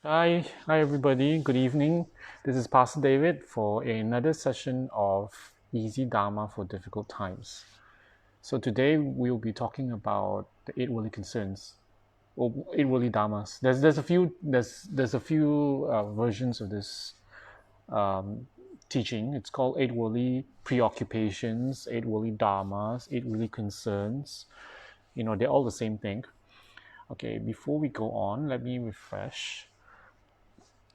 Hi everybody. Good evening. This is Pastor David for another session of Easy Dharma for Difficult Times. So today we'll be talking about the Eight Worldly Concerns or Eight Worldly Dharmas. There's a few versions of this teaching. It's called Eight Worldly Preoccupations, Eight Worldly Dharmas, Eight Worldly Concerns. They're all the same thing. Okay, before we go on, let me refresh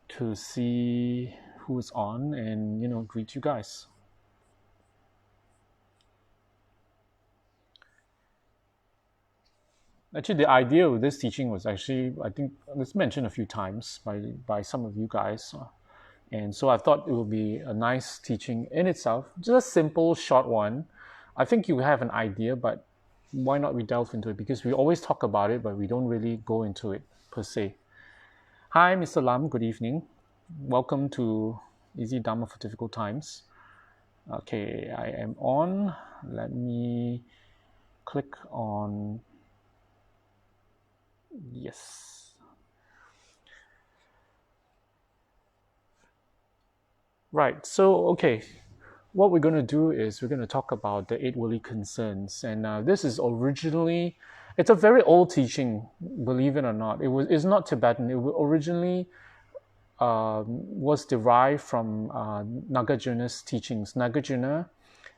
to see who's on and greet you guys. Actually, the idea of this teaching was actually, I think it's mentioned a few times by some of you guys, and so I thought it would be a nice teaching in itself, just a simple short one. I think you have an idea, but why not we delve into it, because we always talk about it but we don't really go into it per se. Hi Mr. Lam, good evening. Welcome to Easy Dharma for Difficult Times. Okay, I am on. Let me click on yes. Right, so okay, what we're going to do is we're going to talk about the Eight Worldly Concerns. And this is originally, it's a very old teaching, believe it or not. It's not Tibetan. It originally was derived from Nagarjuna's teachings. Nagarjuna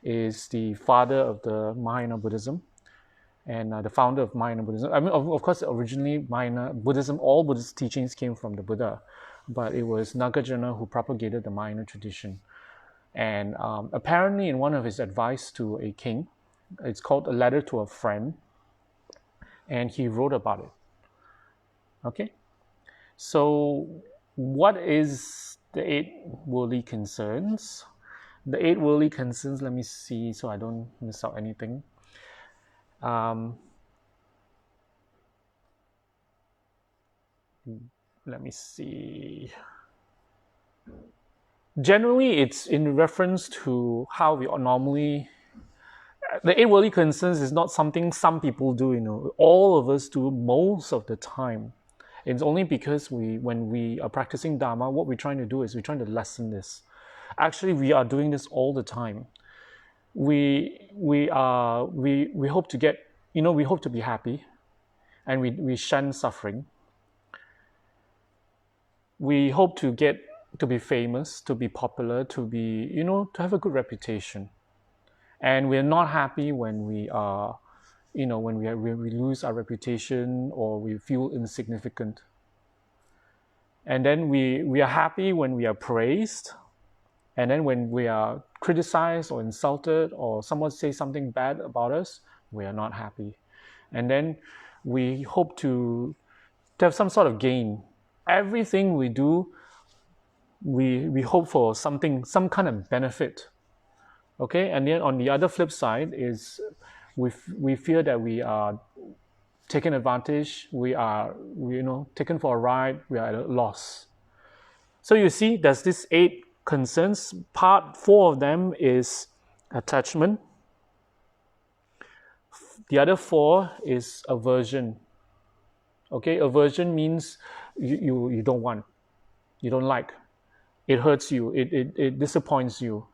is the father of the Mahayana Buddhism and the founder of Mahayana Buddhism. I mean, of course, originally Mahayana Buddhism, all Buddhist teachings came from the Buddha, but it was Nagarjuna who propagated the Mahayana tradition. And apparently, in one of his advice to a king, it's called A Letter to a Friend, and he wrote about it. Okay, so what is the Eight Worldly Concerns? The Eight Worldly Concerns, let me see so I don't miss out anything. Let me see. Generally, it's in reference to how we normally. The Eight Worldly Concerns is not something some people do. All of us do most of the time. It's only because when we are practicing Dharma, what we're trying to do is we're trying to lessen this. Actually, we are doing this all the time. We hope to get, we hope to be happy, and we shun suffering. We hope to get to be famous, to be popular, to be, to have a good reputation. And we're not happy when we are, when we lose our reputation or we feel insignificant. And then we are happy when we are praised. And then when we are criticized or insulted or someone says something bad about us, we are not happy. And then we hope to have some sort of gain. Everything we do, we hope for something, some kind of benefit. Okay, and then on the other flip side is we fear that we are taken advantage, we are taken for a ride, we are at a loss. So you see, there's this 8 concerns. Part 4 of them is attachment. The other 4 is aversion. Okay, aversion means you don't want, you don't like, it hurts you, it disappoints you,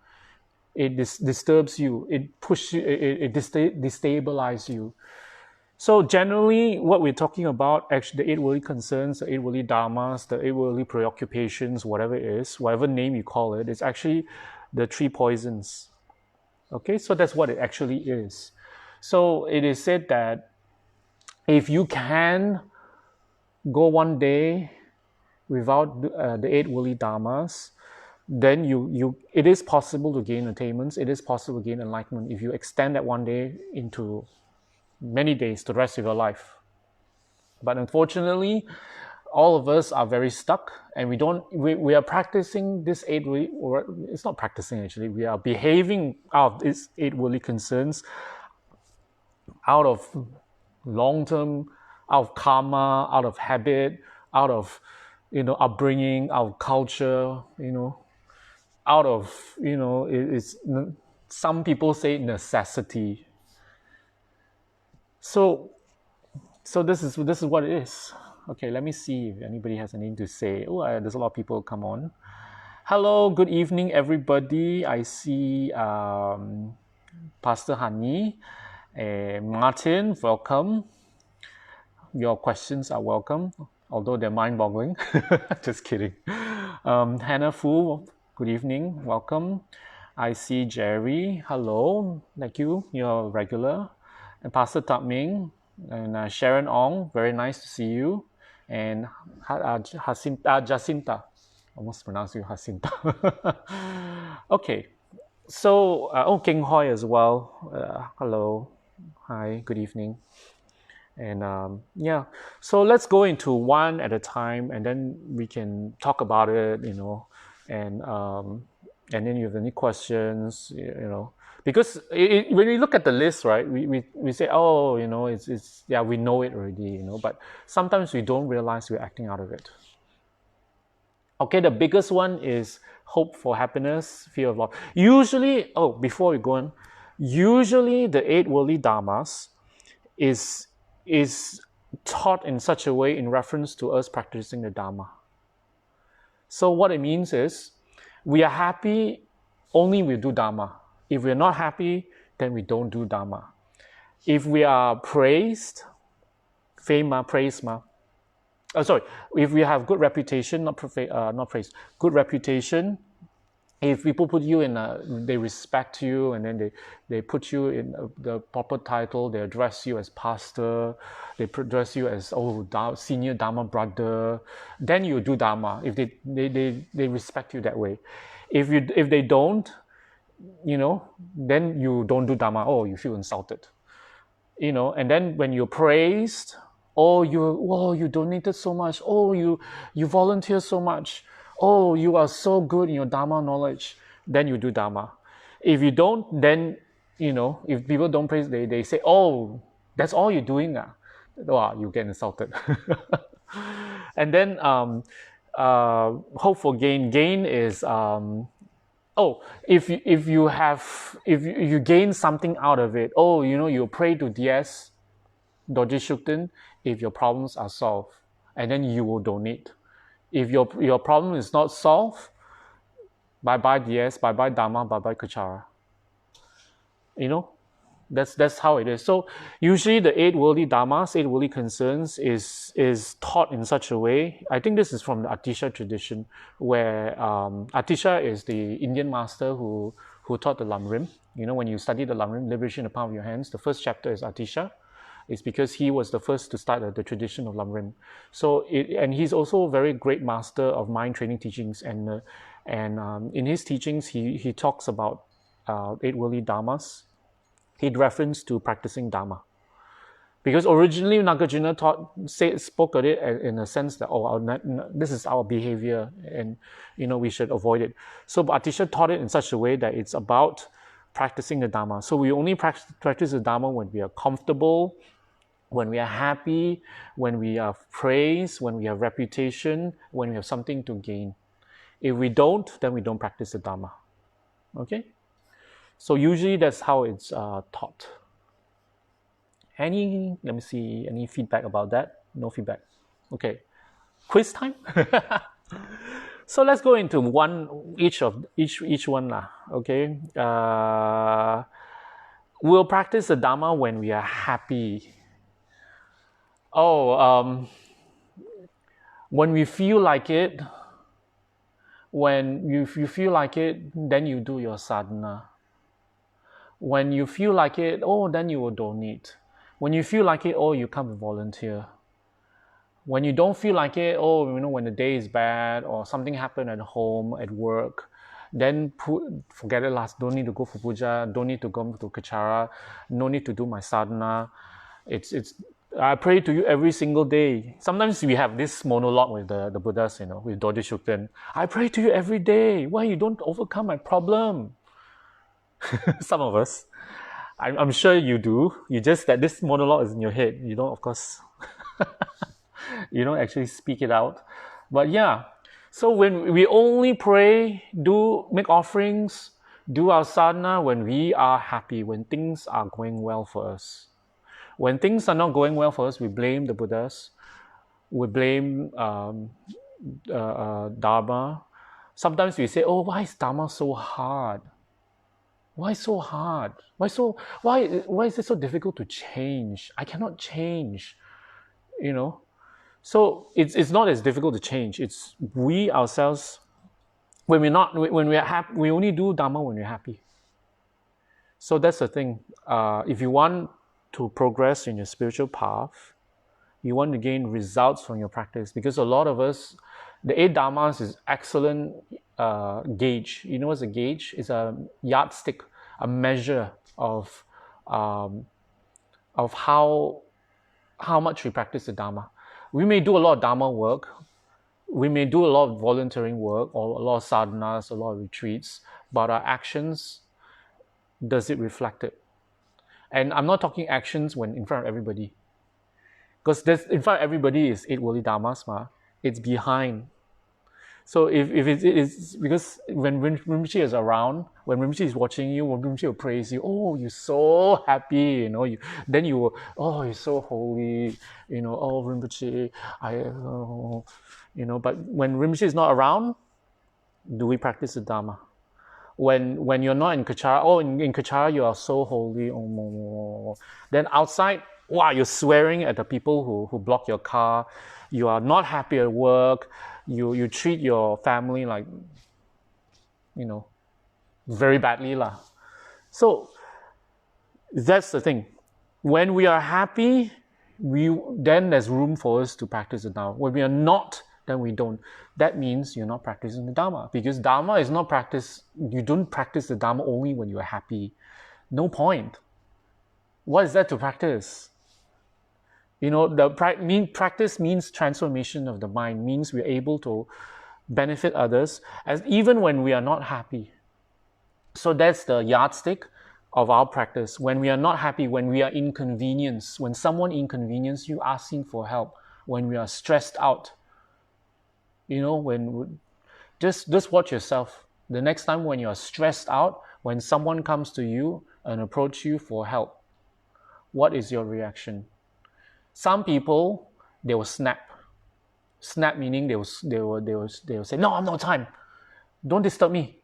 it disturbs you, it pushes you, it destabilizes you. So generally, what we're talking about, actually, the 8 worldly concerns, the 8 worldly dharmas, the 8 worldly preoccupations, whatever it is, whatever name you call it, it's actually the 3 poisons. Okay, so that's what it actually is. So it is said that if you can go one day without the 8 worldly dharmas, then it is possible to gain attainments, it is possible to gain enlightenment if you extend that one day into many days, the rest of your life. But unfortunately, all of us are very stuck, and we are practicing this 8 worldly, or it's not practicing actually, we are behaving out of these 8 worldly concerns out of long-term, out of karma, out of habit, out of upbringing, out of culture, out of it's some people say necessity. So this is what it is. Okay, let me see if anybody has anything to say. Oh, there's a lot of people come on. Hello, good evening, everybody. I see Pastor Hani, Martin, welcome. Your questions are welcome, although they're mind-boggling. Just kidding. Hannah Fu, good evening, welcome. I see Jerry, hello, thank you, you're regular. And Pastor Tak Ming and Sharon Ong, very nice to see you. And Jacinta, almost pronounced you Jacinta. Okay, so, Keng Hoi as well, hello, hi, good evening. And yeah, so let's go into one at a time, and then we can talk about it, and then you have any questions, because when we look at the list, right, we say, oh, it's yeah, we know it already, but sometimes we don't realize we're acting out of it. Okay, the biggest one is hope for happiness, fear of loss. Usually, before we go on, usually the 8 worldly dharmas is taught in such a way in reference to us practicing the Dharma. So what it means is, we are happy only we do Dharma. If we're not happy, then we don't do Dharma. If we are praised, fame, praise, if we have good reputation, not praise, good reputation. If people put you in they respect you, and then they put you in the proper title, they address you as pastor, they address you as senior Dharma brother, then you do Dharma. If they respect you that way. If they don't, then you don't do Dharma. Oh, you feel insulted. And then when you're praised, you donated so much, you volunteer so much, you are so good in your Dharma knowledge, then you do Dharma. If you don't, then, if people don't praise, they say, oh, that's all you're doing. You get insulted. And then hope for gain. Gain is, if you gain something out of it, you pray to DS, Doji Shukden, if your problems are solved, and then you will donate. If your problem is not solved, bye-bye DS, bye-bye Dharma, bye-bye Kechara. That's how it is. So usually the 8 worldly dharmas, 8 worldly concerns is taught in such a way. I think this is from the Atisha tradition, where Atisha is the Indian master who taught the Lamrim. When you study the Lamrim, Liberation in the Palm of Your Hands, the first chapter is Atisha. It's because he was the first to start the tradition of Lamrim. And he's also a very great master of mind training teachings. And in his teachings, he talks about 8 worldly dharmas. He'd reference to practicing Dharma. Because originally Nagarjuna spoke of it in a sense that, this is our behavior, and we should avoid it. So Atisha taught it in such a way that it's about practicing the Dharma. So we only practice the Dharma when we are comfortable, when we are happy, when we are praised, when we have reputation, when we have something to gain. If we don't, then we don't practice the Dharma. Okay? So usually that's how it's taught. Let me see, any feedback about that? No feedback. Okay. Quiz time? So let's go into each one lah. Okay. We'll practice the Dharma when we are happy. When we feel like it, when you feel like it, then you do your sadhana. When you feel like it, then you will donate. When you feel like it, you come and volunteer. When you don't feel like it, when the day is bad or something happened at home, at work, then forget it last. Don't need to go for puja. Don't need to go to Kechara. No need to do my sadhana. I pray to you every single day. Sometimes we have this monologue with the Buddhas, with Dodi Shukden. I pray to you every day. Why you don't overcome my problem? Some of us. I'm sure you do. You just that this monologue is in your head. You don't, of course, you don't actually speak it out. But yeah, so when we only pray, make offerings, do our sadhana when we are happy, when things are going well for us. When things are not going well for us, we blame the Buddhas. We blame Dharma. Sometimes we say, "Oh, why is Dharma so hard? Why so hard? Why is it so difficult to change? I cannot change." You know. So it's not as difficult to change. It's we ourselves when we're happy. We only do Dharma when we're happy. So that's the thing. If you want to progress in your spiritual path, you want to gain results from your practice, because a lot of us, the 8 Dharmas is excellent gauge. You know what's a gauge? It's a yardstick, a measure of how much we practice the Dharma. We may do a lot of Dharma work, we may do a lot of volunteering work or a lot of sadhanas, a lot of retreats, but our actions, does it reflect it? And I'm not talking actions when in front of everybody, because in front of everybody is 8 Worldly Dharmas, it's behind. So if it's because when Rinpoche is around, when Rinpoche is watching you, when Rinpoche will praise you, oh, you're so happy, then you will, oh, you're so holy, oh, Rinpoche, but when Rinpoche is not around, do we practice the Dharma? When you're not in Kechara, oh, in Kechara you are so holy, then outside, wow, you're swearing at the people who block your car, you are not happy at work, you treat your family like, very badly lah. So that's the thing. When we are happy, then there's room for us to practice the Dharma. When we are not, then we don't. That means you're not practicing the Dharma, because Dharma is not practiced. You don't practice the Dharma only when you are happy. No point. What is that to practice? Practice means transformation of the mind, means we're able to benefit others as even when we are not happy. So that's the yardstick of our practice. When we are not happy, when we are inconvenienced, when someone inconveniences you, asking for help, when we are stressed out, just watch yourself. The next time when you are stressed out, when someone comes to you and approach you for help, what is your reaction? Some people, they will snap. Snap meaning they will say, no, I'm not time. Don't disturb me.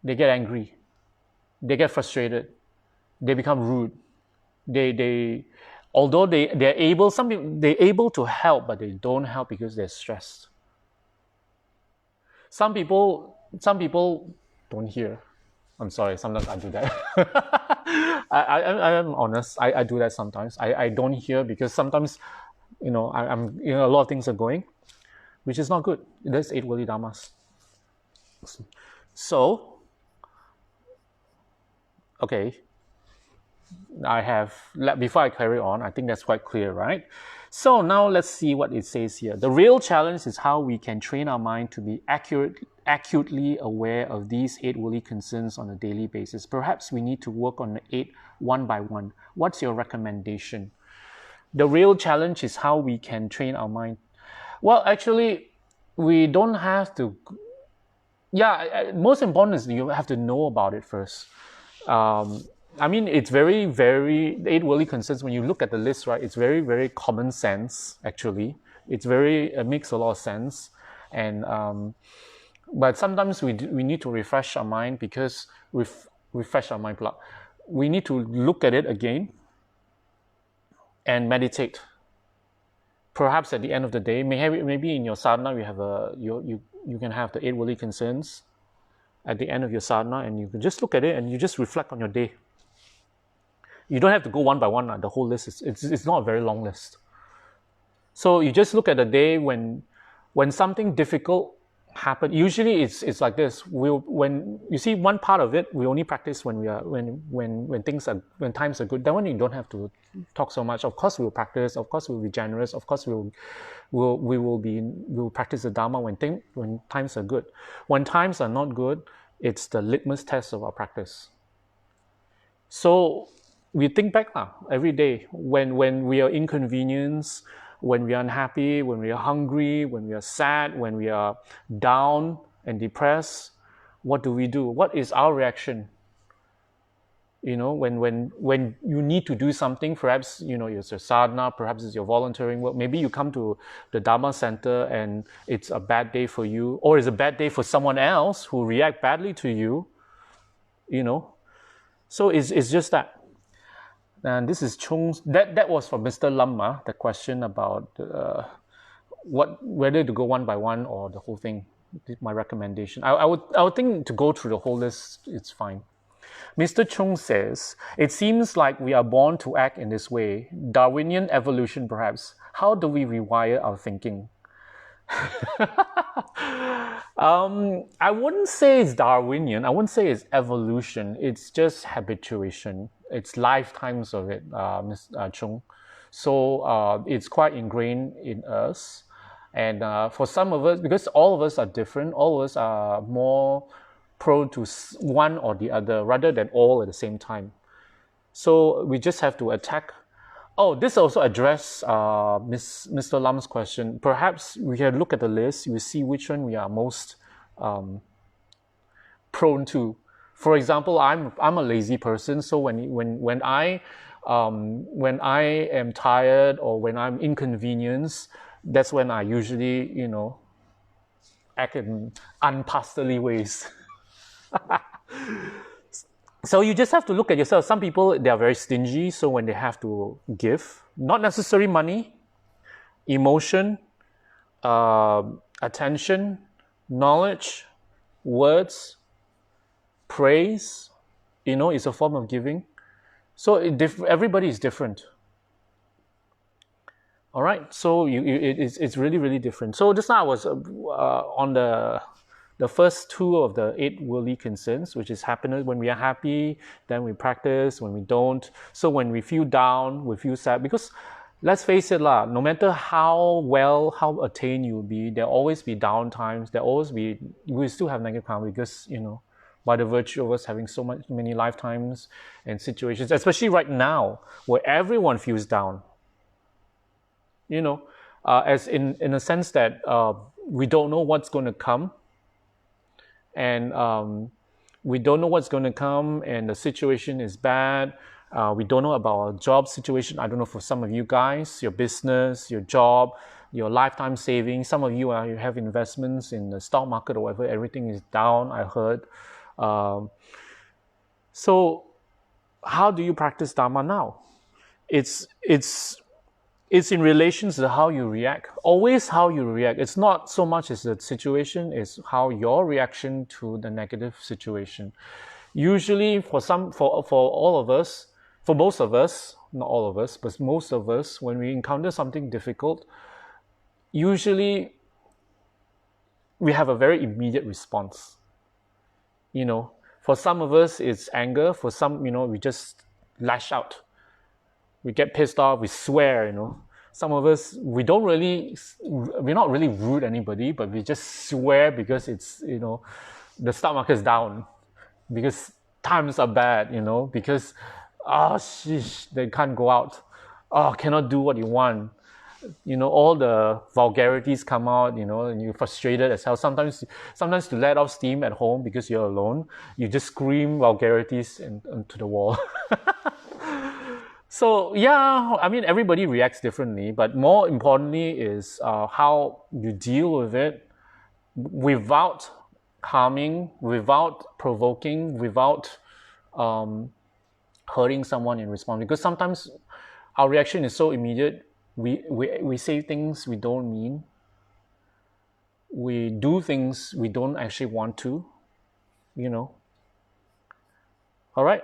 They get angry. They get frustrated. They become rude. Although they're able, some people, they're able to help, but they don't help because they're stressed. Some people don't hear. I'm sorry, sometimes I do that. I'm honest, I do that sometimes. I don't hear because sometimes, I'm a lot of things are going, which is not good. That's 8 Worldly Dharmas. So, okay, before I carry on, I think that's quite clear, right? So now let's see what it says here. The real challenge is how we can train our mind to be acutely aware of these 8 worldly concerns on a daily basis. Perhaps we need to work on the 8 one by one. What's your recommendation? The real challenge is how we can train our mind. Well, actually, we don't have to. Most important is you have to know about it first. It's very, very, the 8 worldly concerns, when you look at the list, right, it's very, very common sense, actually. It makes a lot of sense. And, but sometimes we need to refresh our mind, because refresh our mind, we need to look at it again and meditate. Perhaps at the end of the day, maybe in your sadhana, you can have the 8 worldly concerns at the end of your sadhana, and you can just look at it and you just reflect on your day. You don't have to go one by one. The whole list it's not a very long list. So you just look at the day when something difficult happened. Usually it's like this. When you see one part of it, we only practice when times are good. Then when you don't have to talk so much. Of course we will practice. Of course we will be generous. Of course we will practice the Dharma when times are good. When times are not good, it's the litmus test of our practice. So we think back every day when we are inconvenienced, when we are unhappy, when we are hungry, when we are sad, when we are down and depressed. What do we do? What is our reaction? When you need to do something, perhaps it's your sadhana, perhaps it's your volunteering work. Maybe you come to the Dharma center and it's a bad day for you, or it's a bad day for someone else who react badly to you. So it's just that. And this is Chung's. That was from Mr. Lam, the question about whether to go one by one or the whole thing. My recommendation. I would think to go through the whole list. It's fine. Mr. Chung says, it seems like we are born to act in this way. Darwinian evolution, perhaps. How do we rewire our thinking? I wouldn't say it's Darwinian. I wouldn't say it's evolution. It's just habituation. It's lifetimes of it, Ms. Chung. So it's quite ingrained in us. And for some of us, because all of us are different, all of us are more prone to one or the other rather than all at the same time. So we just have to attack. Oh, this also addressed Mr. Lam's question. Perhaps we can look at the list. We see which one we are most prone to. For example, I'm a lazy person. So when I am tired or when I'm inconvenienced, that's when I usually act in unpasterly ways. So you just have to look at yourself. Some people, they are very stingy, so when they have to give, not necessarily money, emotion, attention, knowledge, words, praise, is a form of giving. So everybody is different. All right, so it's really, really different. So just now I was on the first two of the 8 worldly concerns, which is happiness. When we are happy, then we practice. When we don't, so when we feel down, we feel sad. Because let's face it, no matter how attained you will be, there'll always be down times. We still have negative karma because, by the virtue of us having many lifetimes and situations, especially right now, where everyone feels down. As in a sense that we don't know what's going to come. And we don't know what's going to come, and the situation is bad. We don't know about our job situation. I don't know for some of you guys, your business, your job, your lifetime savings. Some of you have investments in the stock market or whatever. Everything is down, I heard. So how do you practice Dharma now? It's in relation to how you react. Always how you react. It's not so much as the situation, it's how your reaction to the negative situation. Usually for all of us, for most of us, not all of us, but most of us, when we encounter something difficult, usually we have a very immediate response. For some of us, it's anger. For some, we just lash out. We get pissed off, we swear, Some of us, we're not really rude to anybody, but we just swear because it's, the stock market is down, because times are bad, because, they can't go out. Cannot do what you want. All the vulgarities come out, and you're frustrated as hell. Sometimes to let off steam at home because you're alone, you just scream vulgarities into the wall. So yeah, everybody reacts differently, but more importantly is how you deal with it without harming, without provoking, without hurting someone in response. Because sometimes our reaction is so immediate, we say things we don't mean, we do things we don't actually want to, All right.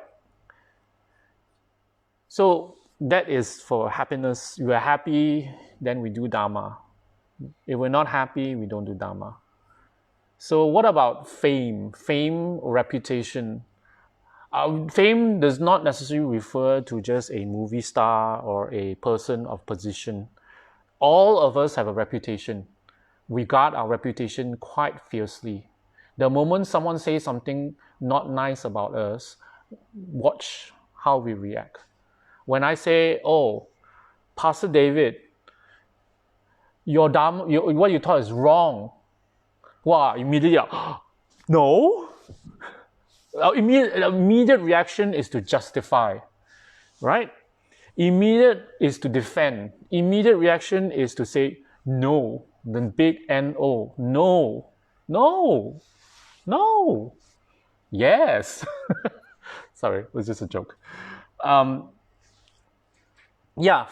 So that is for happiness. If we're happy, then we do Dharma. If we're not happy, we don't do Dharma. So what about fame? Fame or reputation? Fame does not necessarily refer to just a movie star or a person of position. All of us have a reputation. We guard our reputation quite fiercely. The moment someone says something not nice about us, watch how we react. When I say, Pastor David, your Dharma, what you taught is wrong. Wow, immediately, no. Our immediate reaction is to justify, right? Immediate is to defend. Immediate reaction is to say no, the big N-O. No, no, no, yes. Sorry, it was just a joke. Yeah,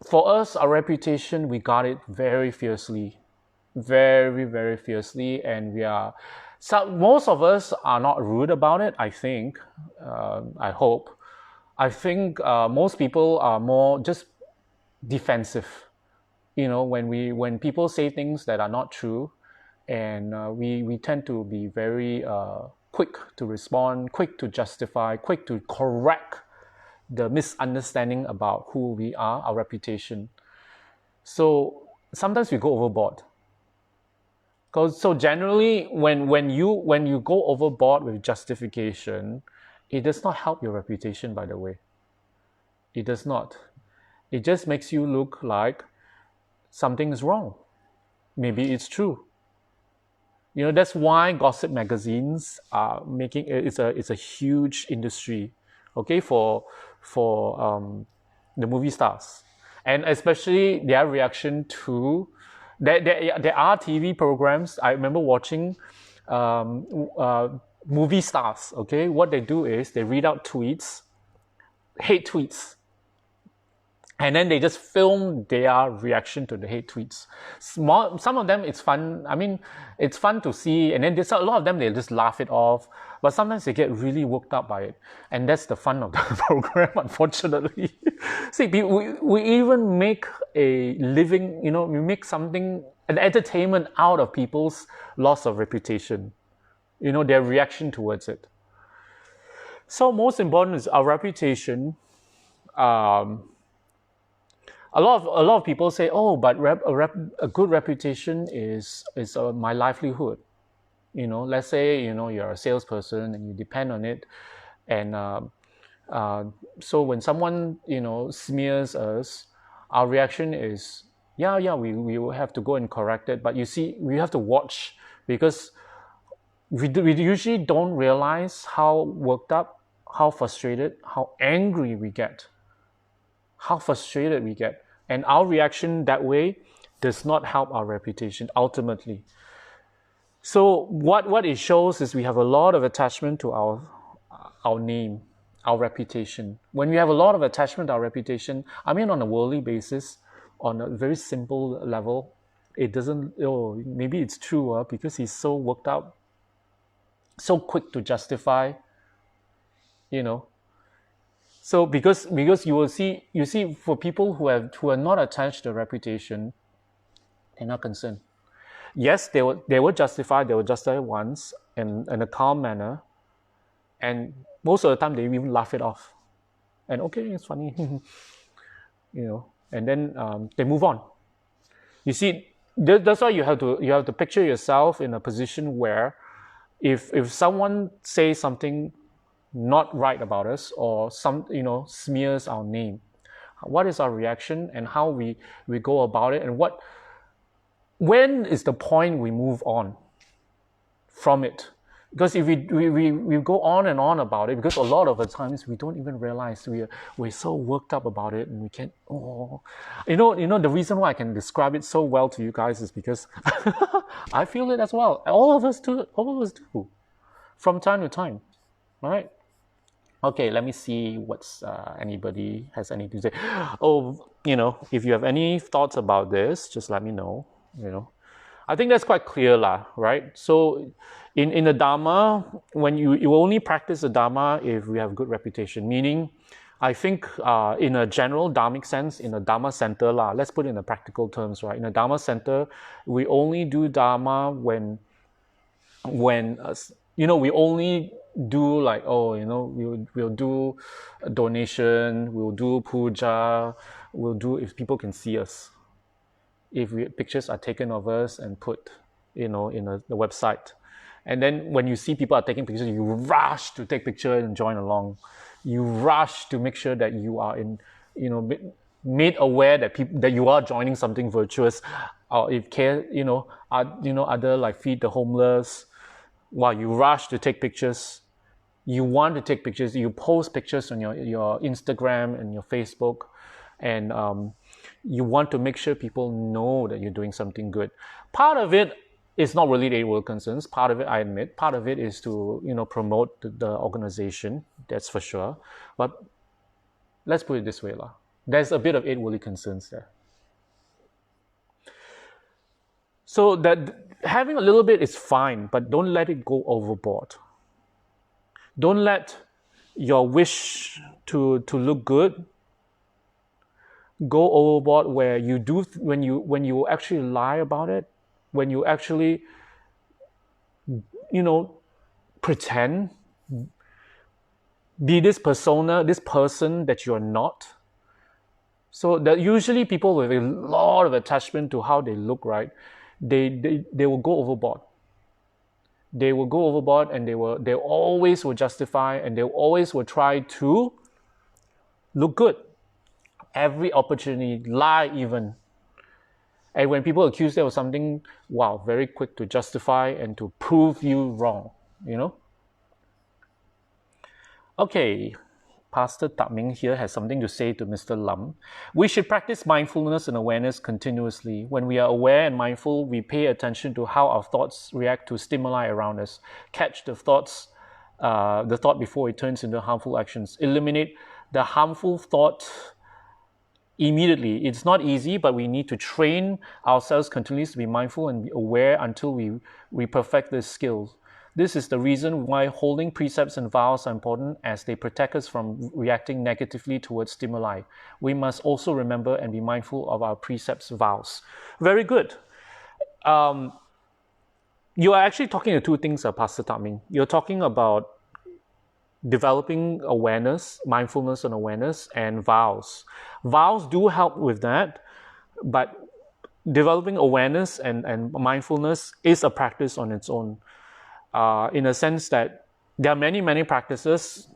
for us, our reputation, we guard it very fiercely, very, very fiercely, and most of us are not rude about it, I think. I hope. I think most people are more just defensive. When people say things that are not true, and we tend to be very quick to respond, quick to justify, quick to correct the misunderstanding about who we are, our reputation. So sometimes we go overboard. So generally, when you go overboard with justification, it does not help your reputation, by the way. It does not. It just makes you look like something is wrong. Maybe it's true. That's why gossip magazines are making it's a huge industry, okay, for the movie stars, and especially their reaction to there are TV programs. I remember watching movie stars. Okay, what they do is they read out tweets, hate tweets, and then they just film their reaction to the hate tweets. Some of them, it's fun. I mean, it's fun to see. And then there's a lot of them, they just laugh it off. But sometimes they get really worked up by it. And that's the fun of the program, unfortunately. See, we even make a living, we make something, an entertainment out of people's loss of reputation. Their reaction towards it. So most important is our reputation. A lot of people say, "Oh, but a good reputation is my livelihood." Let's say you're a salesperson and you depend on it, and so when someone smears us, our reaction is, we will have to go and correct it. But you see, we have to watch, because we usually don't realize how worked up, how frustrated, how angry we get. How frustrated we get. And our reaction that way does not help our reputation ultimately. So what it shows is we have a lot of attachment to our name, our reputation. When we have a lot of attachment to our reputation, I mean on a worldly basis, on a very simple level, it doesn't, maybe it's true because he's so worked up, so quick to justify, So because you see for people who are not attached to reputation, they're not concerned. Yes, they will justify once in a calm manner, and most of the time they even laugh it off, and okay, it's funny, and then they move on. You see, that's why you have to picture yourself in a position where if someone says something not right about us, or smears our name, what is our reaction and how we go about it, and when is the point we move on from it? Because if we go on and on about it, because a lot of the times we don't even realize we're so worked up about it, and we can't. The reason why I can describe it so well to you guys is because I feel it as well. All of us do, from time to time, right? Okay, let me see what's anybody has anything to say. If you have any thoughts about this, just let me know. I think that's quite clear, right? So in the Dharma, when you only practice the Dharma if we have good reputation, meaning I think in a general Dharmic sense, in a Dharma center, let's put it in the practical terms, right? In a Dharma center, we only do Dharma when we only do we'll do a donation, we'll do puja, we'll do if people can see us, if pictures are taken of us and put in the website, and then when you see people are taking pictures, you rush to take picture and join along, you rush to make sure that you are made aware that you are joining something virtuous, or if other like feed the homeless, while you rush to take pictures. You want to take pictures. You post pictures on your Instagram and your Facebook, and you want to make sure people know that you're doing something good. Part of it is not really the Eight World Concerns. Part of it, I admit, part of it is to promote the organization. That's for sure. But let's put it this way, lah. There's a bit of Eight Worldly Concerns there. So that having a little bit is fine, but don't let it go overboard. Don't let your wish to look good go overboard, where you do when you actually lie about it, when you actually pretend, be this persona, this person that you're not. So that usually people with a lot of attachment to how they look, right? They will go overboard. They will go overboard, and they always will justify, and they always will try to look good. Every opportunity, lie even. And when people accuse them of something, wow, very quick to justify and to prove you wrong, Okay, Pastor Taming here has something to say to Mr. Lam. We should practice mindfulness and awareness continuously. When we are aware and mindful, we pay attention to how our thoughts react to stimuli around us. Catch the thought before it turns into harmful actions. Eliminate the harmful thought immediately. It's not easy, but we need to train ourselves continuously to be mindful and be aware until we perfect this skill. This is the reason why holding precepts and vows are important, as they protect us from reacting negatively towards stimuli. We must also remember and be mindful of our precepts, vows. Very good. You are actually talking to two things, Pastor Taming. You're talking about developing awareness, mindfulness and awareness, and vows. Vows do help with that, but developing awareness and mindfulness is a practice on its own. In a sense that there are many, many practices.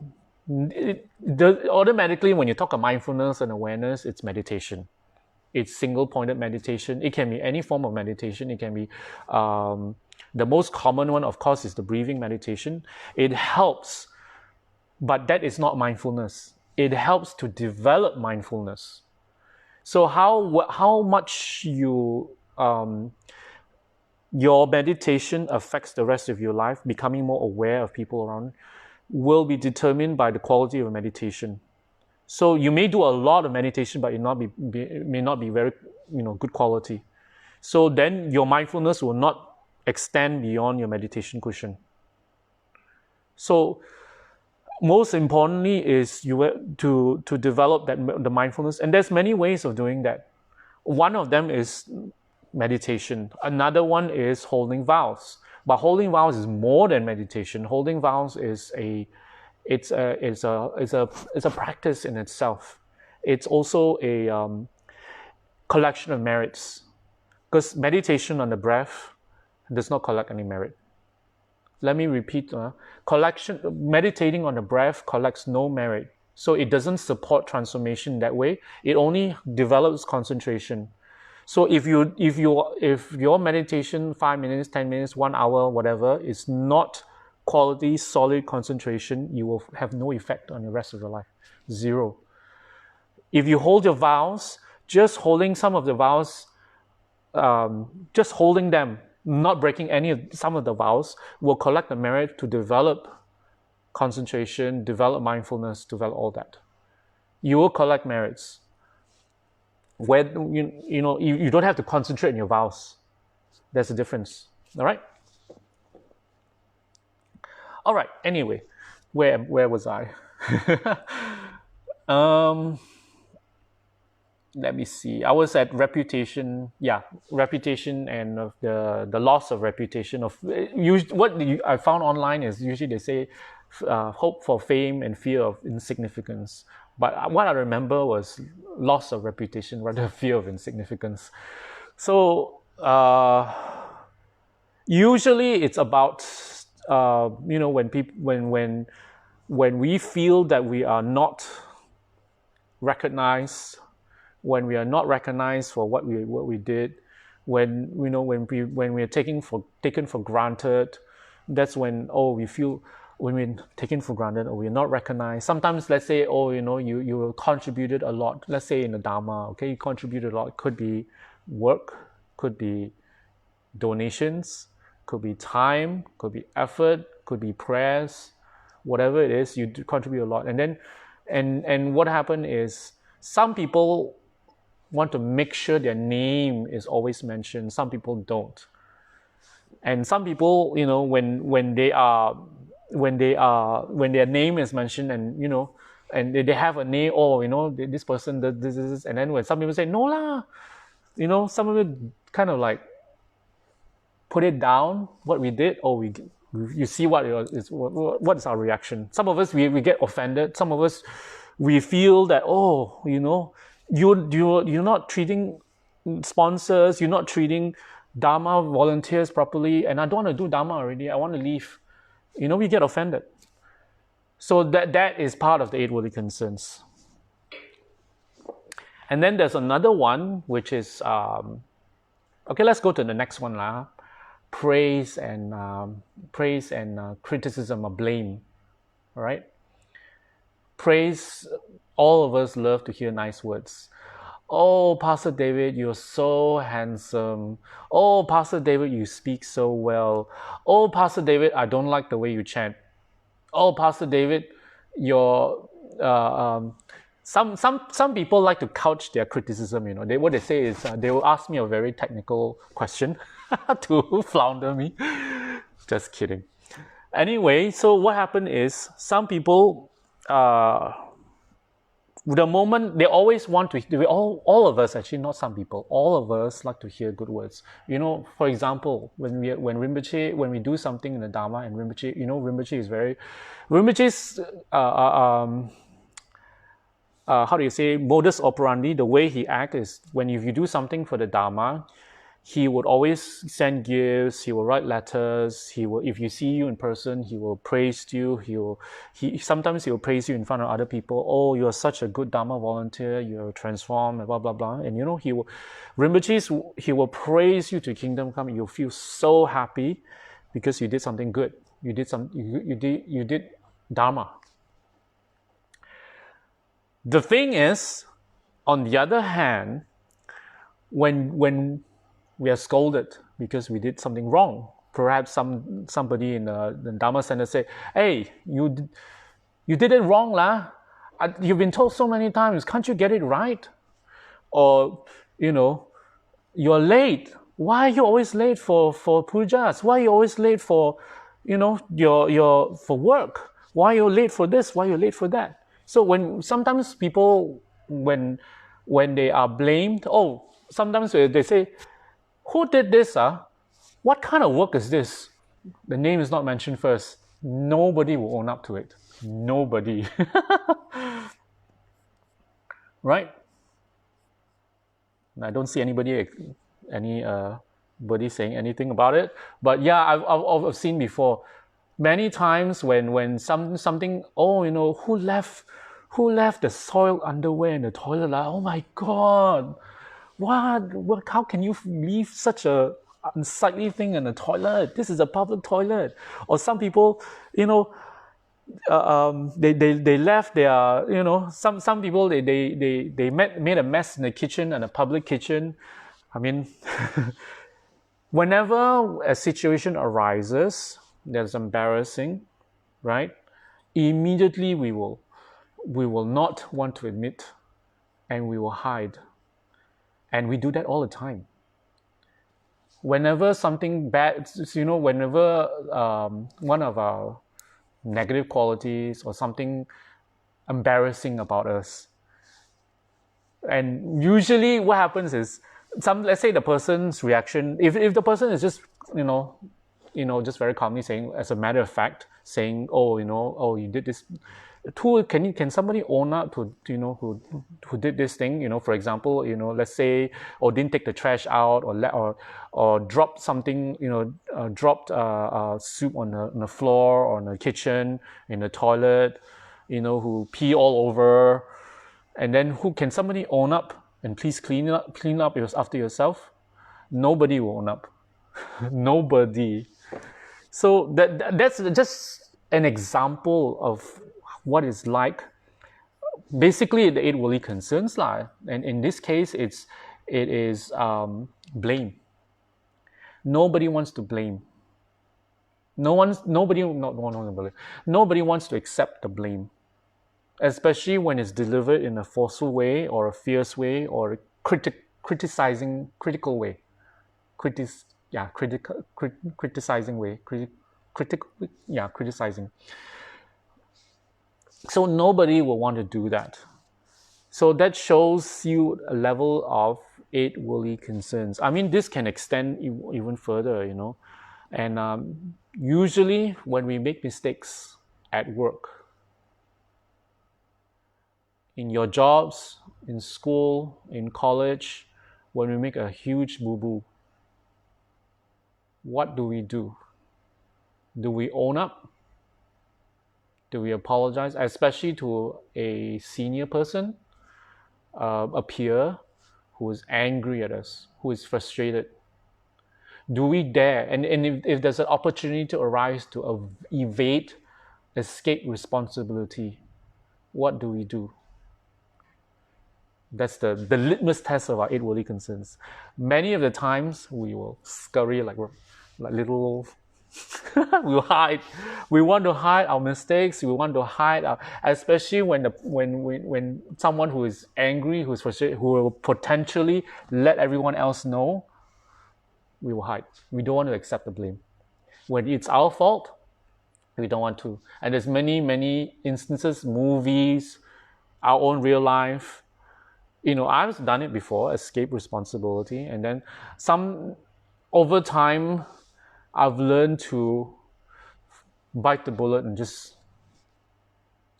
Automatically, when you talk of mindfulness and awareness, it's meditation. It's single-pointed meditation. It can be any form of meditation. It can be the most common one, of course, is the breathing meditation. It helps, but that is not mindfulness. It helps to develop mindfulness. So how much your meditation affects the rest of your life, becoming more aware of people around, will be determined by the quality of meditation. So you may do a lot of meditation, but it may not be very good quality. So then your mindfulness will not extend beyond your meditation cushion. So most importantly is to develop the mindfulness, and there's many ways of doing that. One of them is meditation. Another one is holding vows. But holding vows is more than meditation. Holding vows is a practice in itself. It's also a collection of merits, because meditation on the breath does not collect any merit. Let me repeat: meditating on the breath collects no merit. So it doesn't support transformation that way. It only develops concentration. So if your meditation 5 minutes, 10 minutes, 1 hour, whatever, is not quality, solid concentration, you will have no effect on the rest of your life. Zero. If you hold your vows, just holding some of the vows, just holding them, not breaking some of the vows, will collect the merit to develop concentration, develop mindfulness, develop all that. You will collect merits. Where you don't have to concentrate on your vows. There's a difference. All right. Anyway, where was I? Let me see. I was at reputation. Yeah, reputation and the loss of reputation. I found online is usually they say hope for fame and fear of insignificance. But what I remember was loss of reputation rather than fear of insignificance. So usually it's about when we feel that we are not recognized, when we are not recognized for what we did, when we are taken for granted, that's when we feel when we're taken for granted or we're not recognized. Sometimes, let's say, oh, you contributed a lot. Let's say in the Dharma, okay, you contributed a lot. Could be work, could be donations, could be time, could be effort, could be prayers, whatever it is, you contribute a lot. And then, and what happened is some people want to make sure their name is always mentioned. Some people don't. And some people, when their name is mentioned, and they have a name, this person does this, and then when some people say no lah, some of it kind of like put it down what we did, or you see what is our reaction. Some of us we get offended. Some of us we feel that you're not treating sponsors, you're not treating Dharma volunteers properly, and I don't want to do Dharma already, I want to leave. We get offended. So that is part of the Eight Worldly Concerns. And then there's another one, which is, okay, let's go to the next one lah. Praise and criticism or blame. All right? Praise, all of us love to hear nice words. Oh, Pastor David, you're so handsome. Oh, Pastor David, you speak so well. Oh, Pastor David, I don't like the way you chant. Oh, Pastor David, you're... Some people like to couch their criticism. What they say is they will ask me a very technical question to flounder me. Just kidding. Anyway, so what happened is some people... the moment they always want to, all of us actually, not some people, all of us like to hear good words. For example, when we do something in the Dharma, and Rinpoche is very, Rinpoche's how do you say, modus operandi, the way he acts is when if you do something for the Dharma, he would always send gifts, he will write letters, if you see you in person, he will praise you, sometimes he will praise you in front of other people. Oh, you're such a good Dharma volunteer, you're transformed, blah, blah, blah. And he will praise you to kingdom come. You'll feel so happy because you did something good. You did Dharma. The thing is, on the other hand, when we are scolded because we did something wrong, perhaps somebody in the Dharma center say, hey, you did it wrong lah. You've been told so many times, can't you get it right? Or, you're late. Why are you always late for pujas? Why are you always late for, for work? Why are you late for this? Why are you late for that? So sometimes people, when they are blamed, sometimes they say, who did this? What kind of work is this? The name is not mentioned first. Nobody will own up to it. Nobody. Right? I don't see anybody saying anything about it. But yeah, I've seen before. Many times when something, who left the soiled underwear in the toilet? Oh my God. What? How can you leave such a unsightly thing in the toilet? This is a public toilet. Or some people, they left their, some people they made a mess in the kitchen, and a public kitchen. I mean, whenever a situation arises that's embarrassing, right? Immediately we will not want to admit, and we will hide. And we do that all the time. Whenever something bad, whenever one of our negative qualities or something embarrassing about us, and usually what happens is, let's say the person's reaction, if the person is just, just very calmly saying, as a matter of fact, saying, you did this. Can somebody own up to, who did this thing? For example, let's say, or didn't take the trash out, or dropped something, dropped soup on the floor, or in the kitchen, in the toilet, who pee all over, and then can somebody own up and please clean up after yourself? Nobody will own up. Nobody. So that's just an example of what it's like. Basically, the eight worldly concerns, and in this case, it is blame. Nobody wants to blame. Nobody wants to accept the blame, especially when it's delivered in a forceful way or a fierce way or a critical way, criticizing way, criticizing. So nobody will want to do that. So that shows you a level of eight worldly concerns. I mean, this can extend even further, And usually when we make mistakes at work, in your jobs, in school, in college, when we make a huge boo-boo, what do we do? Do we own up? Do we apologize, especially to a senior person, a peer who is angry at us, who is frustrated? Do we dare? And if there's an opportunity to arise to evade, escape responsibility, what do we do? That's the litmus test of our eight worldly concerns. Many of the times we will scurry like little we'll hide. We want to hide our mistakes. We want to hide especially when someone who is angry, who is frustrated, who will potentially let everyone else know, we will hide. We don't want to accept the blame. When it's our fault, we don't want to. And there's many instances, movies, our own real life. I've done it before, escape responsibility, and then over time, I've learned to bite the bullet and just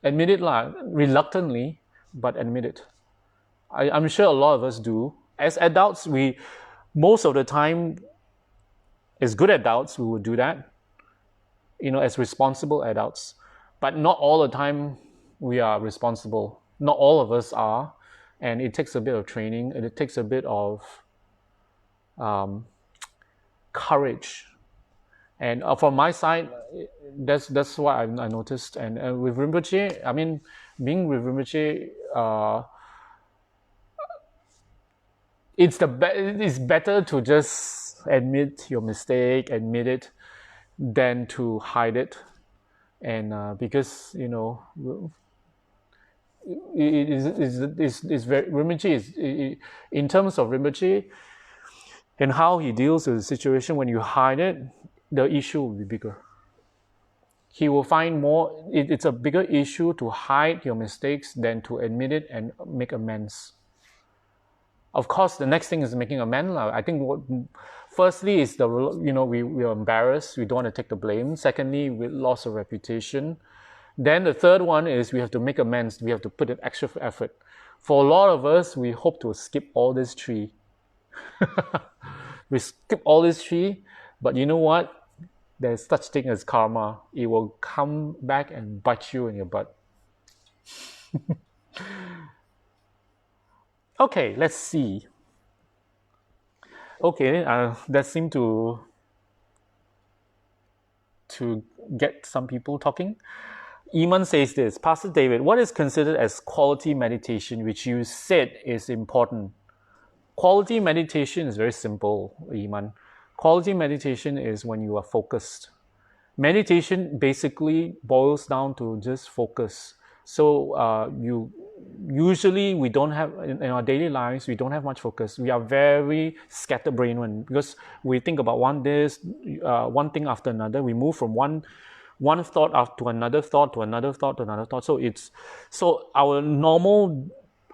admit it, reluctantly, but admit it. I'm sure a lot of us do. As adults, most of the time, as good adults, we would do that, as responsible adults. But not all the time we are responsible. Not all of us are. And it takes a bit of training, and it takes a bit of courage. And from my side, that's what I noticed. And with Rinpoche, I mean, being with Rinpoche, it's better to just admit your mistake, admit it, than to hide it. And because it's very Rinpoche in terms of Rinpoche and how he deals with the situation. When you hide it, the issue will be bigger. He will find it's a bigger issue to hide your mistakes than to admit it and make amends. Of course, the next thing is making amends. I think firstly is we are embarrassed. We don't want to take the blame. Secondly, we lost our reputation. Then the third one is we have to make amends. We have to put in extra effort. For a lot of us, we hope to skip all this tree. We skip all this tree, but you know what? There's such thing as karma. It will come back and bite you in your butt. Okay, let's see. Okay, that seemed to get some people talking. Iman says this, Pastor David, what is considered as quality meditation, which you said is important? Quality meditation is very simple, Iman. Quality meditation is when you are focused. Meditation basically boils down to just focus. So usually we don't have, in our daily lives, we don't have much focus. We are very scatterbrained because we think about one thing after another. We move from one thought to another thought to another thought to another thought. So our normal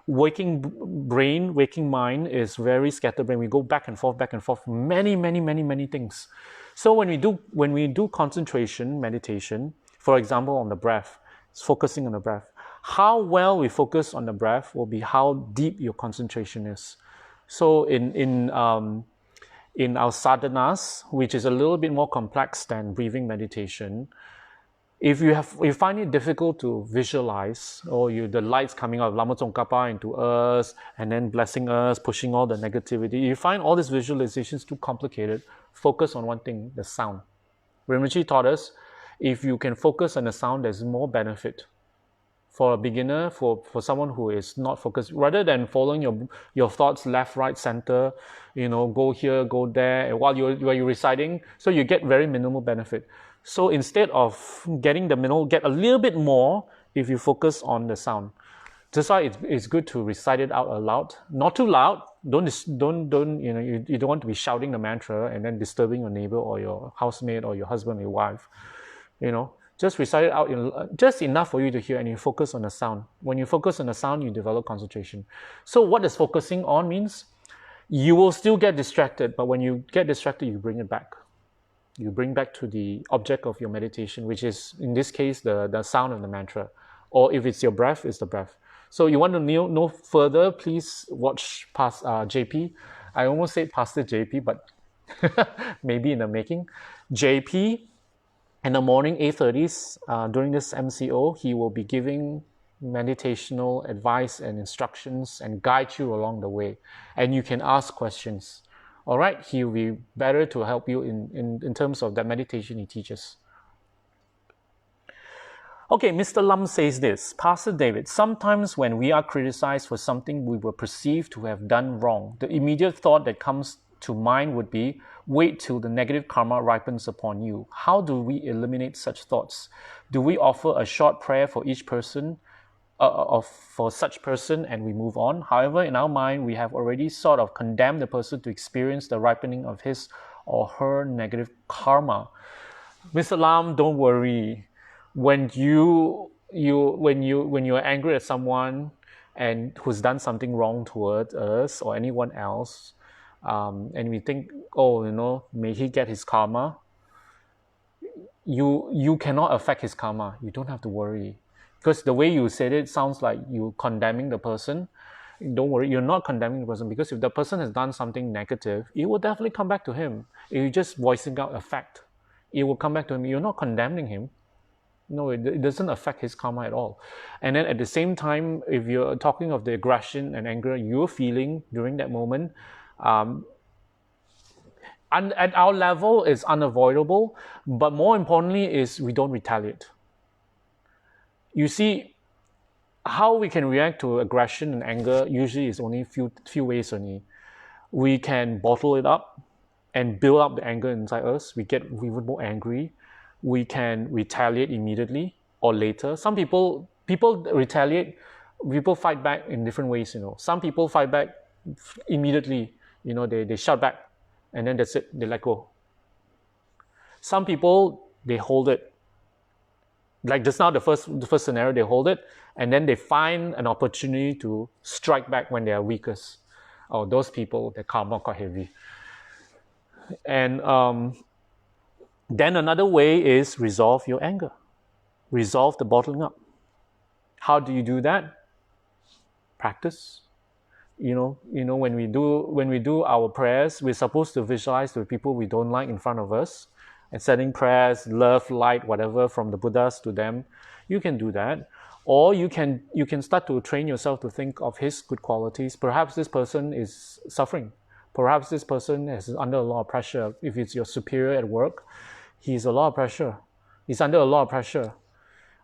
waking mind is very scatterbrained. We go back and forth, many things. So when we do concentration meditation, for example, on the breath, focusing on the breath, how well we focus on the breath will be how deep your concentration is. So in our sadhanas, which is a little bit more complex than breathing meditation, if you find it difficult to visualize, or the lights coming out of Lama Tsongkhapa into us and then blessing us, pushing all the negativity, you find all these visualizations too complicated, focus on one thing, the sound. Rinpoche taught us, if you can focus on the sound, there's more benefit. For a beginner, for someone who is not focused, rather than following your thoughts left, right, center, go here, go there, and while you're reciting, so you get very minimal benefit. So instead of getting the minimal, get a little bit more if you focus on the sound. That's why it's good to recite it out aloud, not too loud. Don't you don't want to be shouting the mantra and then disturbing your neighbor or your housemate or your husband or your wife. Just recite it out just enough for you to hear, and you focus on the sound. When you focus on the sound, you develop concentration. So what does focusing on means? You will still get distracted, but when you get distracted, you bring it back. You bring back to the object of your meditation, which is, in this case, the sound of the mantra. Or if it's your breath, it's the breath. So you want to know further, please watch past JP. I almost said Pastor JP, but maybe in the making. JP, in the morning, 8:30, during this MCO, he will be giving meditational advice and instructions and guide you along the way. And you can ask questions. All right, he will be better to help you in terms of that meditation he teaches. Okay, Mr. Lam says this, Pastor David, sometimes when we are criticized for something we were perceived to have done wrong, the immediate thought that comes to mind would be, wait till the negative karma ripens upon you. How do we eliminate such thoughts? Do we offer a short prayer for each person, for such person, and we move on? However, in our mind, we have already sort of condemned the person to experience the ripening of his or her negative karma. Mr. Lam, don't worry. When you're angry at someone and who's done something wrong towards us or anyone else, and we think, may he get his karma. You cannot affect his karma. You don't have to worry, because the way you said it sounds like you condemning the person. Don't worry, you're not condemning the person, because if the person has done something negative, it will definitely come back to him. If you're just voicing out a fact, it will come back to him. You're not condemning him. No, it doesn't affect his karma at all. And then at the same time, if you're talking of the aggression and anger you're feeling during that moment, and at our level is unavoidable, but more importantly is we don't retaliate. You see, how we can react to aggression and anger usually is only few ways only. We can bottle it up and build up the anger inside us. We get more angry. We can retaliate immediately or later. Some people retaliate, people fight back in different ways, Some people fight back immediately, they shout back, and then that's it, they let go. Some people, they hold it. Like just now, the first scenario, they hold it, and then they find an opportunity to strike back when they are weakest. Oh, those people, their karma quite heavy. And then another way is resolve your anger. Resolve the bottling up. How do you do that? Practice. When we do our prayers, we're supposed to visualize the people we don't like in front of us and sending prayers, love, light, whatever from the Buddhas to them. You can do that. Or you can start to train yourself to think of his good qualities. Perhaps this person is suffering. Perhaps this person is under a lot of pressure. If it's your superior at work, he's a lot of pressure. He's under a lot of pressure.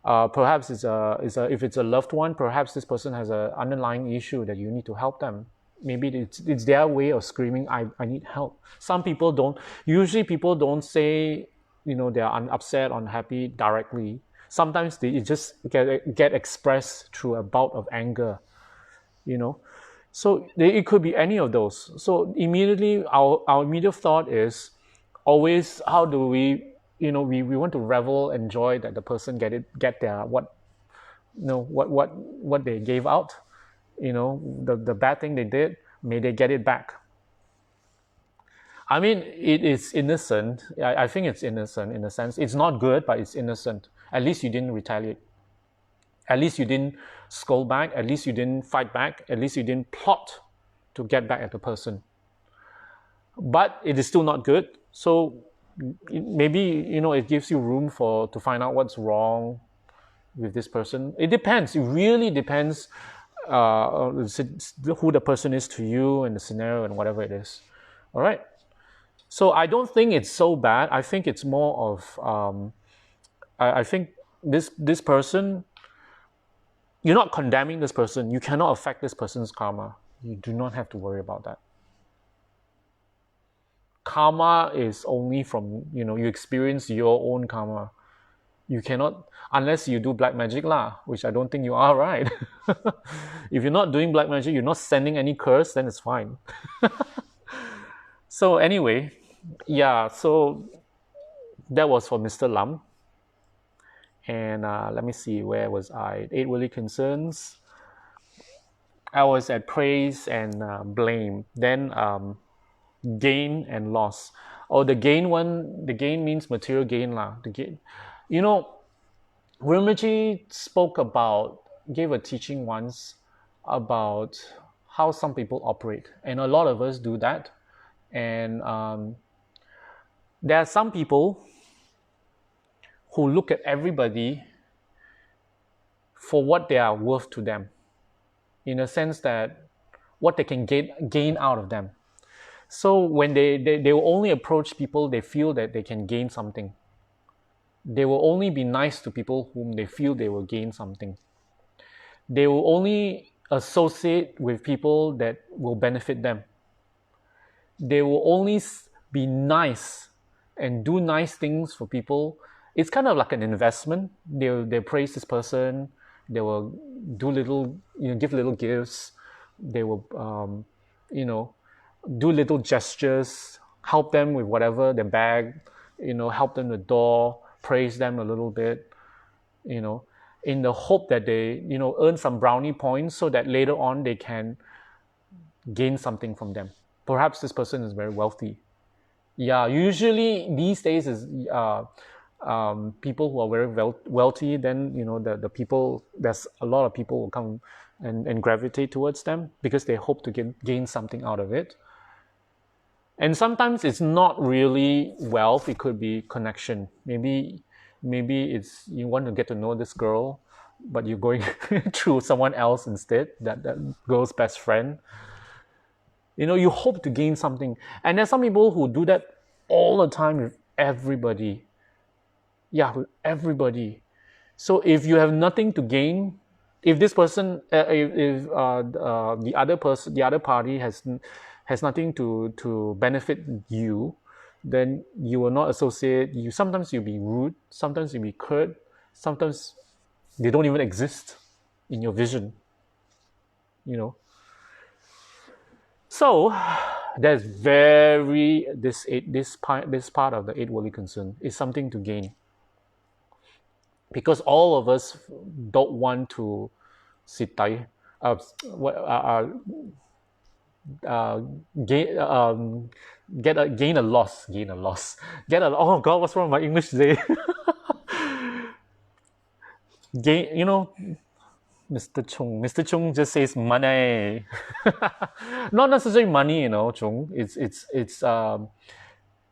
Perhaps if it's a loved one, perhaps this person has an underlying issue that you need to help them. Maybe it's their way of screaming, I need help. Some people don't. Usually people don't say, they are upset, unhappy directly. Sometimes they just get expressed through a bout of anger, So it could be any of those. So immediately, our immediate thought is always, how do we, we want to revel, enjoy that the person get their what they gave out, the bad thing they did, may they get it back. I mean, it is innocent. I think it's innocent in a sense. It's not good, but it's innocent. At least you didn't retaliate. At least you didn't scold back. At least you didn't fight back. At least you didn't plot to get back at the person. But it is still not good. So maybe, it gives you room to find out what's wrong with this person. It depends. It really depends who the person is to you and the scenario and whatever it is. All right. So I don't think it's so bad. I think it's more of I think this person, you're not condemning this person. You cannot affect this person's karma. You do not have to worry about that. Karma is only from, you experience your own karma. You cannot, unless you do black magic lah, which I don't think you are, right? If you're not doing black magic, you're not sending any curse, then it's fine. So anyway, yeah, so that was for Mr. Lam. And let me see, where was I? 8 Worldly Concerns. I was at praise and blame. Then gain and loss. Oh, the gain means material gain lah. The gain, Rinpoche gave a teaching once about how some people operate, and a lot of us do that. And there are some people who look at everybody for what they are worth to them, in a sense that what they can gain out of them. So when they will only approach people they feel that they can gain something. They will only be nice to people whom they feel they will gain something. They will only associate with people that will benefit them. They will only be nice and do nice things for people. It's kind of like an investment. They praise this person. They will do little, give little gifts. They will, do little gestures, help them with whatever, their bag, help them the door, praise them a little bit, in the hope that they, earn some brownie points so that later on they can gain something from them. Perhaps this person is very wealthy. Yeah, usually these days is people who are very wealthy, then, the people, there's a lot of people who come and gravitate towards them because they hope to gain something out of it. And sometimes it's not really wealth, it could be connection. Maybe it's you want to get to know this girl, but you're going through someone else instead, that girl's best friend. You hope to gain something. And there's some people who do that all the time with everybody. Yeah, with everybody. So if you have nothing to gain, if this person, if the other party has nothing to benefit you, then you will not associate. Sometimes you'll be rude, sometimes you'll be curt, sometimes they don't even exist in your vision. So that's this part of the 8 Worldly Concern is something to gain. Because all of us don't want to gain a loss. Oh God, what's wrong with my English today? Mr. Chung just says money. Not necessarily money, Chung. It's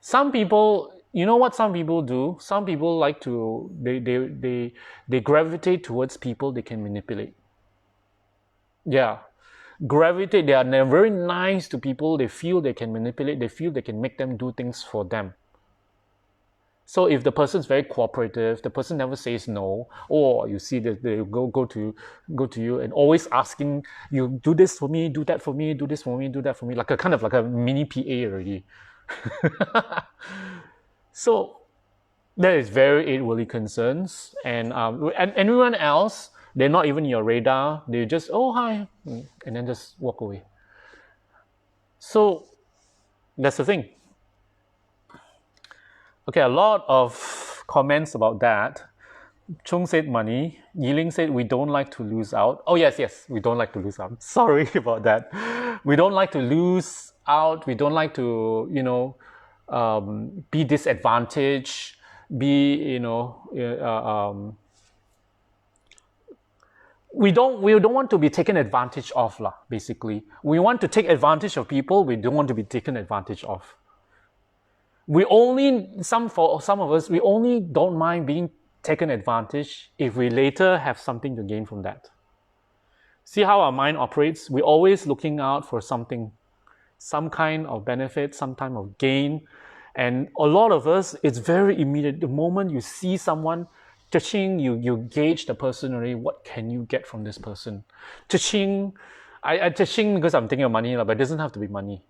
some people. You know what some people do? Some people like to they gravitate towards people they can manipulate. Yeah. Gravitate, they are very nice to people they feel they can manipulate, they feel they can make them do things for them. So if the person is very cooperative, the person never says no, or you see that they go to you and always asking you, do this for me, do that for me, do this for me, do that for me, like a mini PA already. So that is very 8 Worldly Concerns, and everyone else, they're not even your radar. They just, oh, hi, and then just walk away. So that's the thing. Okay, a lot of comments about that. Chung said money. Yiling said we don't like to lose out. Oh, yes, we don't like to lose out. Sorry about that. We don't like to lose out. We don't like to, be disadvantaged, we don't want to be taken advantage of, basically. We want to take advantage of people, we don't want to be taken advantage of. For some of us, we only don't mind being taken advantage if we later have something to gain from that. See how our mind operates? We're always looking out for something, some kind of benefit, some kind of gain. And a lot of us, it's very immediate. The moment you see someone, Cha-ching, you gauge the person already. What can you get from this person? Cha-ching, I cha-ching because I'm thinking of money, but it doesn't have to be money.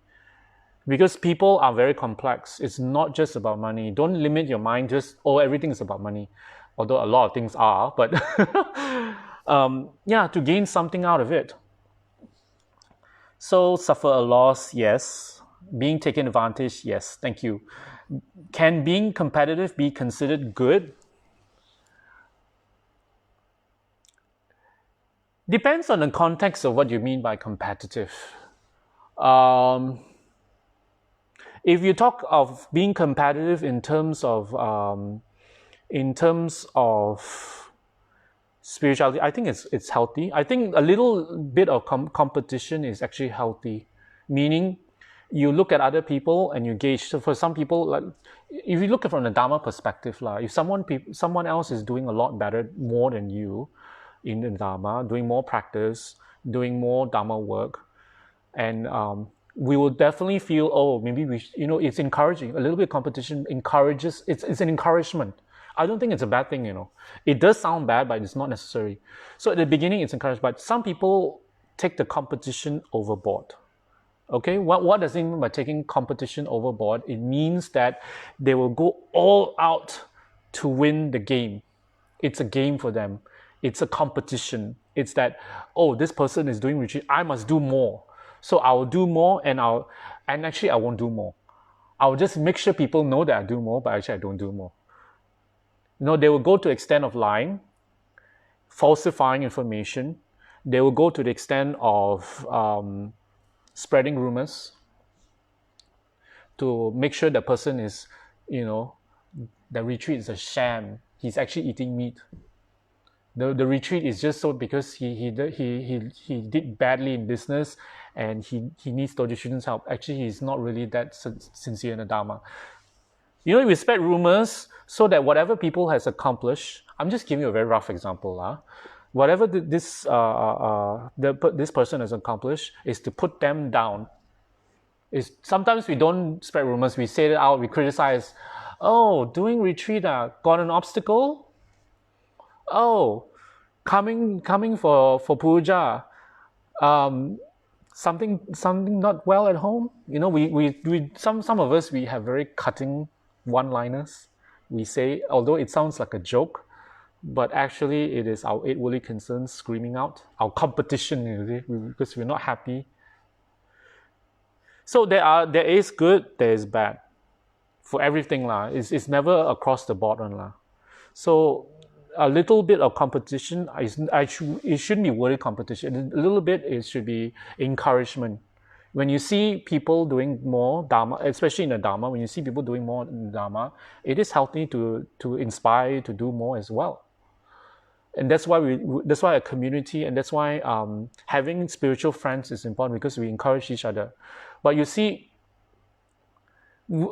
Because people are very complex. It's not just about money. Don't limit your mind just, everything is about money. Although a lot of things are, but to gain something out of it. So suffer a loss, yes. Being taken advantage, yes. Thank you. Can being competitive be considered good? Depends on the context of what you mean by competitive. If you talk of being competitive in terms of spirituality, I think it's healthy. I think a little bit of competition is actually healthy, meaning you look at other people and you gauge. So for some people, like if you look at it from the Dharma perspective, if someone else is doing a lot better, more than you in the Dharma, doing more practice, doing more Dharma work, and we will definitely feel, maybe it's encouraging. A little bit of competition encourages, it's an encouragement. I don't think it's a bad thing, It does sound bad, but it's not necessary. So at the beginning, it's encouraged, but some people take the competition overboard. Okay, what does it mean by taking competition overboard? It means that they will go all out to win the game. It's a game for them. It's a competition. It's that, this person is doing retreat, I must do more. So I will do more, and actually I won't do more. I'll just make sure people know that I do more, but actually I don't do more. They will go to the extent of lying, falsifying information. They will go to the extent of spreading rumors to make sure the person is, the retreat is a sham. He's actually eating meat. The retreat is just so because he did badly in business and he needs Doji Shun's help. Actually, he's not really that sincere in the Dharma. We spread rumors so that whatever people has accomplished, I'm just giving you a very rough example. Whatever this person has accomplished is to put them down. Sometimes we don't spread rumors, we say it out, we criticize. Doing retreat, got an obstacle? Coming for puja, something not well at home. We some of us, we have very cutting one-liners. We say, although it sounds like a joke, but actually it is our 8 worldly concerns screaming out, our competition, because we're not happy. So there is good, there is bad for everything. It's never across the board. So a little bit of competition, it shouldn't be worthy competition. A little bit, it should be encouragement. When you see people doing more Dharma, especially in the Dharma, when you see people doing more in the Dharma, it is healthy to inspire you to do more as well. And that's why a community, and that's why having spiritual friends is important, because we encourage each other. But you see,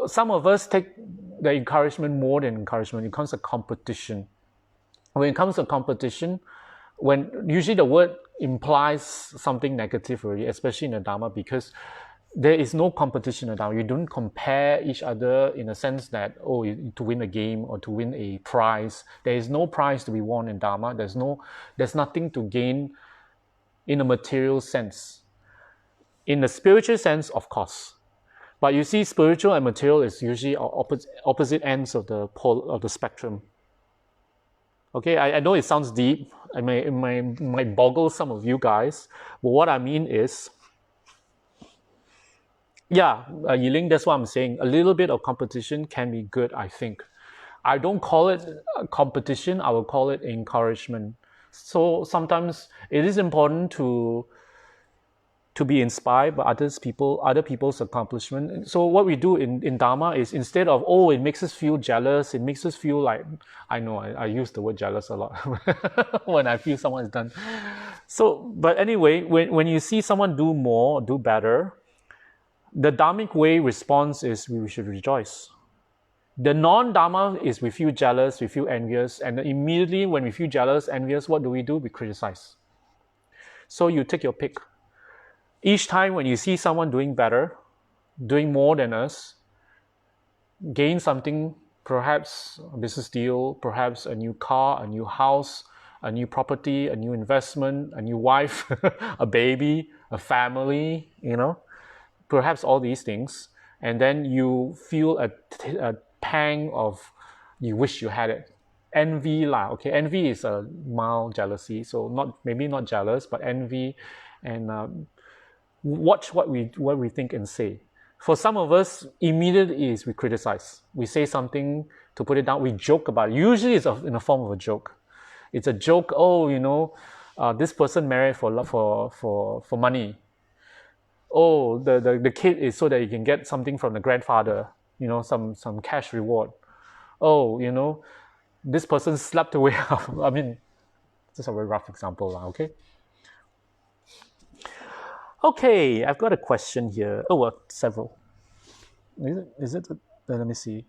some of us take the encouragement more than encouragement. It becomes a competition. When it comes to competition, when usually the word implies something negative already, especially in the Dharma, because there is no competition in the Dharma. You don't compare each other in a sense that, to win a game or to win a prize. There is no prize to be won in Dharma. There's nothing to gain in a material sense. In the spiritual sense, of course. But you see, spiritual and material is usually opposite ends of the spectrum. Okay, I know it sounds deep. It might boggle some of you guys. But what I mean is, Yiling, that's what I'm saying. A little bit of competition can be good, I think. I don't call it competition. I will call it encouragement. So sometimes it is important to be inspired by other people's accomplishment. So what we do in Dharma is, instead of, it makes us feel jealous, it makes us feel like, I know I use the word jealous a lot when I feel someone is done. So, but anyway, when you see someone do more, do better, the Dharmic way response is we should rejoice. The non-Dharma is we feel jealous, we feel envious, and immediately when we feel jealous, envious, what do? We criticize. So you take your pick. Each time when you see someone doing better, doing more than us, gain something perhaps a business deal, perhaps a new car, a new house, a new property, a new investment, a new wife, a baby, a family, perhaps all these things. And then you feel a pang of you wish you had it. Envy lah, okay? Envy is a mild jealousy, so maybe not jealous, but envy. And watch what we think and say. For some of us, immediately is we criticize. We say something to put it down. We joke about it. Usually it's in the form of a joke. It's a joke. Oh, this person married for money. Oh, the kid is so that you can get something from the grandfather. Some cash reward. Oh, this person slept away. I mean, this is a very rough example, okay? Okay, I've got a question here. Oh, well, several. Is it? Let me see.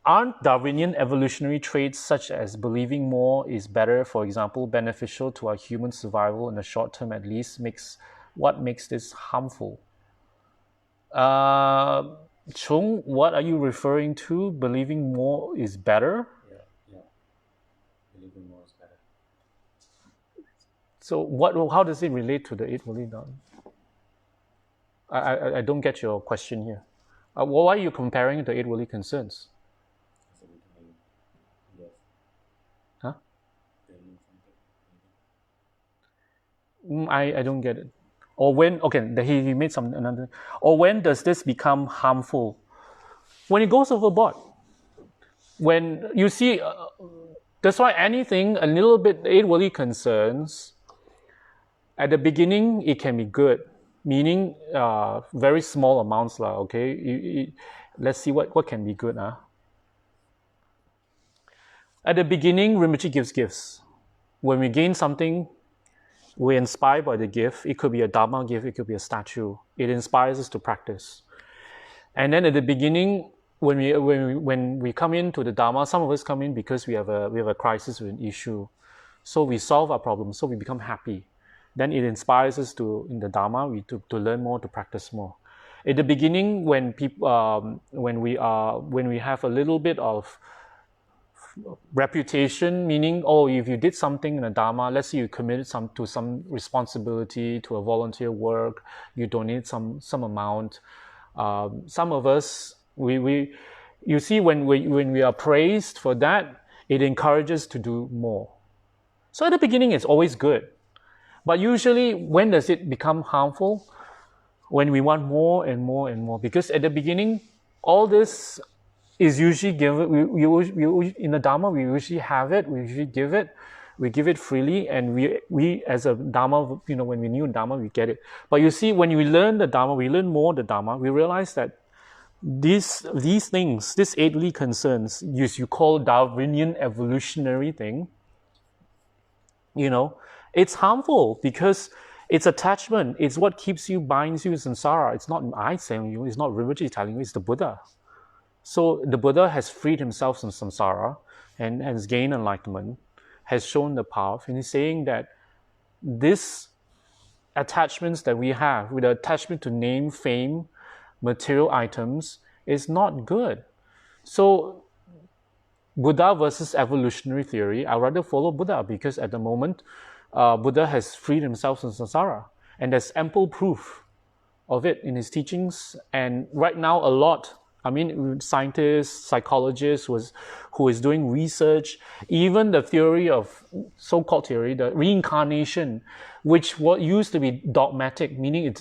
Aren't Darwinian evolutionary traits such as believing more is better, for example, beneficial to our human survival in the short term at least? What makes this harmful? Chung, what are you referring to? Believing more is better? Yeah. Believing more is better. So how does it relate to the Eight Worldly Dharma? I don't get your question here. Why are you comparing the Eight Worldly Concerns? Huh? I don't get it. Or when, okay, he made another. Or when does this become harmful? When it goes overboard. When you see, that's why anything a little bit Eight Worldly Concerns, at the beginning it can be good. Meaning very small amounts, okay? Let's see what can be good. At the beginning, Rinpoche gives gifts. When we gain something, we're inspired by the gift. It could be a Dharma gift, it could be a statue. It inspires us to practice. And then at the beginning, when we come into the Dharma, some of us come in because we have a crisis with an issue. So we solve our problem, so we become happy. Then it inspires us in the Dharma, to learn more, to practice more. At the beginning, when we have a little bit of reputation, meaning, if you did something in the Dharma, let's say you committed to some responsibility, to a volunteer work, you donate some amount. Some of us, you see, when we are praised for that, it encourages to do more. So at the beginning, it's always good. But usually, when does it become harmful? When we want more and more and more. Because at the beginning, all this is usually given. We in the Dharma, we usually have it. We usually give it. We give it freely, and we as a Dharma, when we knew Dharma, we get it. But you see, when we learn the Dharma, we learn more the Dharma. We realize that these things, these Eight Worldly Concerns, you call Darwinian evolutionary thing, it's harmful because it's attachment. It's what binds you in samsara. It's not I saying you, it's not Rinpoche telling you, it's the Buddha. So the Buddha has freed himself from samsara and has gained enlightenment, has shown the path, and he's saying that these attachments that we have, with the attachment to name, fame, material items, is not good. So Buddha versus evolutionary theory, I'd rather follow Buddha because at the moment, Buddha has freed himself from samsara, and there's ample proof of it in his teachings. And right now, scientists, psychologists who is doing research, even the theory of so-called theory, the reincarnation, which what used to be dogmatic, meaning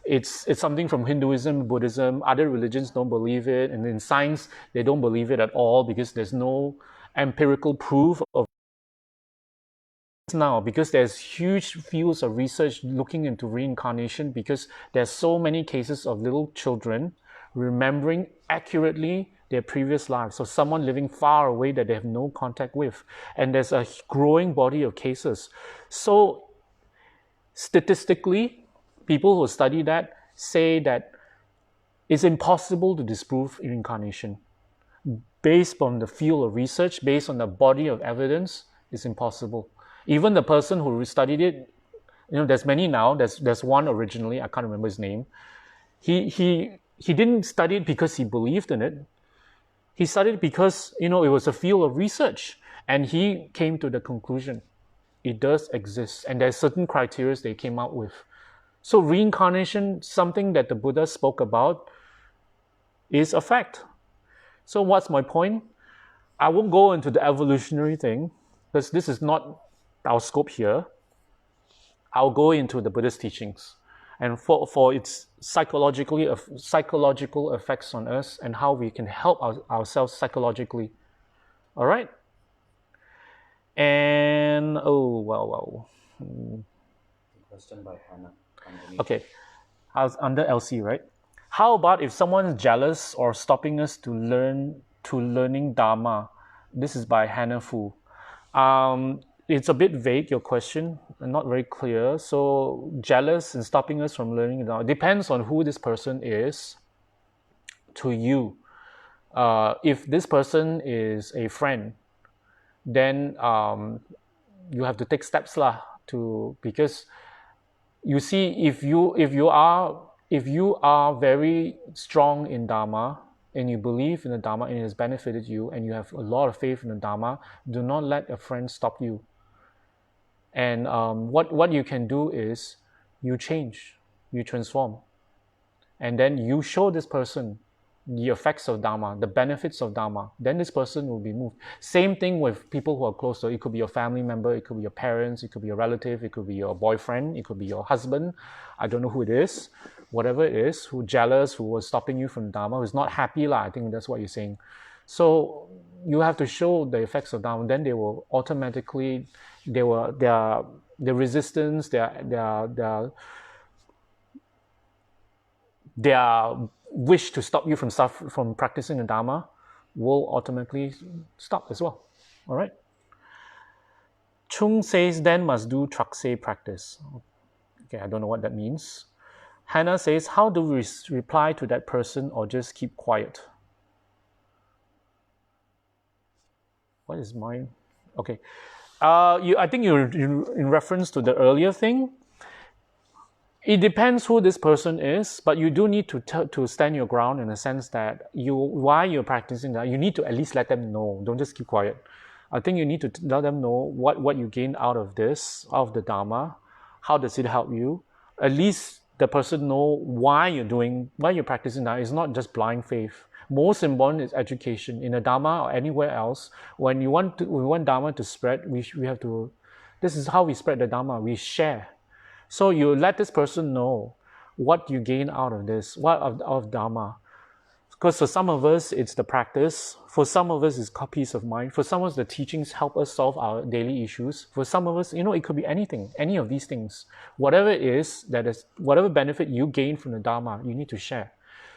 it's something from Hinduism, Buddhism. Other religions don't believe it, and in science they don't believe it at all because there's no empirical proof of now, because there's huge fields of research looking into reincarnation, because there's so many cases of little children remembering accurately their previous lives. So someone living far away that they have no contact with, and there's a growing body of cases. So statistically, people who study that say that it's impossible to disprove reincarnation. Based on the field of research, based on the body of evidence, it's impossible. Even the person who studied it, there's many now. There's one originally, I can't remember his name. He didn't study it because he believed in it. He studied because, it was a field of research, and he came to the conclusion it does exist, and there's certain criteria they came out with. So reincarnation, something that the Buddha spoke about, is a fact. So what's my point? I won't go into the evolutionary thing, because this is not our scope here. I'll go into the Buddhist teachings and for its psychological effects on us and how we can help ourselves psychologically. All right? And, Question by Hannah. Okay, I was under LC, right? How about if someone's jealous or stopping us to learning Dharma? This is by Hannah Fu. It's a bit vague, your question, and not very clear. So jealous and stopping us from learning Dharma depends on who this person is to you. If this person is a friend, then you have to take steps because you see, if you are very strong in Dharma and you believe in the Dharma and it has benefited you and you have a lot of faith in the Dharma, do not let a friend stop you. And what you can do is you change, you transform, and then you show this person the effects of Dharma, the benefits of Dharma. Then this person will be moved. Same thing with people who are close. So it could be your family member, it could be your parents, it could be your relative, it could be your boyfriend, it could be your husband. I don't know who it is. Whatever it is, who jealous, who was stopping you from Dharma, who's not happy. I think that's what you're saying. So you have to show the effects of Dharma. Then they will automatically, their resistance, their wish to stop you from practicing the Dharma will automatically stop as well. All right. Chung says, then must do Traksay practice. Okay, I don't know what that means. Hannah says, how do we reply to that person or just keep quiet? What is mine? Okay. I think you're in reference to the earlier thing. It depends who this person is, but you do need to stand your ground in the sense that while you're practicing that, you need to at least let them know. Don't just keep quiet. I think you need to let them know what you gain out of this, out of the Dharma. How does it help you? At least the person know why you're practicing that. It's not just blind faith. Most important is education. In the Dharma or anywhere else, when we want Dharma to spread, we have to. This is how we spread the Dharma. We share. So you let this person know what you gain out of this, what of Dharma. Because for some of us, it's the practice. For some of us, it's peace of mind. For some of us, the teachings help us solve our daily issues. For some of us, it could be anything, any of these things. Whatever it is, whatever benefit you gain from the Dharma, you need to share.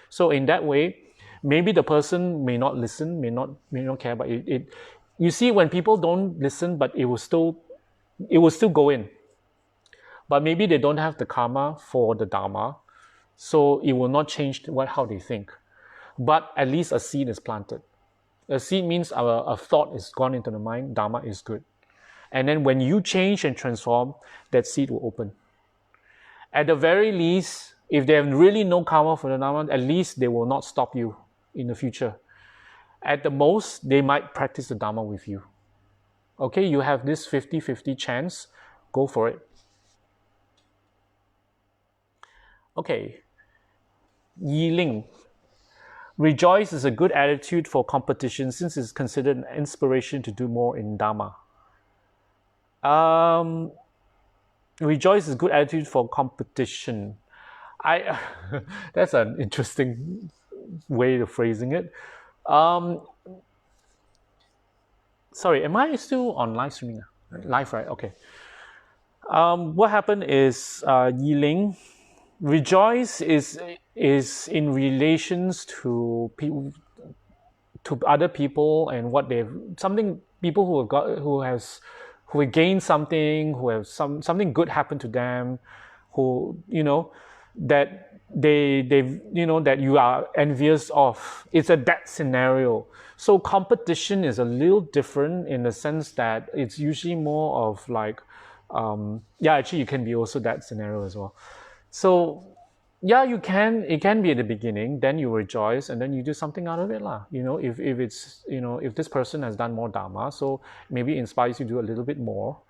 So in that way, maybe the person may not listen, may not care, but you see, when people don't listen, but it will still go in. But maybe they don't have the karma for the Dharma, so it will not change how they think. But at least a seed is planted. A seed means a thought is gone into the mind, Dharma is good. And then when you change and transform, that seed will open. At the very least, if they have really no karma for the Dharma, at least they will not stop you in the future. At the most, they might practice the Dharma with you. Okay, you have this 50-50 chance, go for it. Okay, Yiling. Rejoice is a good attitude for competition since it's considered an inspiration to do more in Dharma. Rejoice is a good attitude for competition. That's an interesting way of phrasing it. Sorry, am I still on live streaming? Live, right? Okay. What happened is Yiling. Rejoice is in relations to people, to other people, and what people who have gained something, who have something good happen to them, who that that you are envious of. It's that scenario. So competition is a little different in the sense that it's usually more of actually you can be also that scenario as well. So Yeah, you can. It can be at the beginning. Then you rejoice, and then you do something out of it, lah. If it's if this person has done more dharma, so maybe it inspires you to do a little bit more.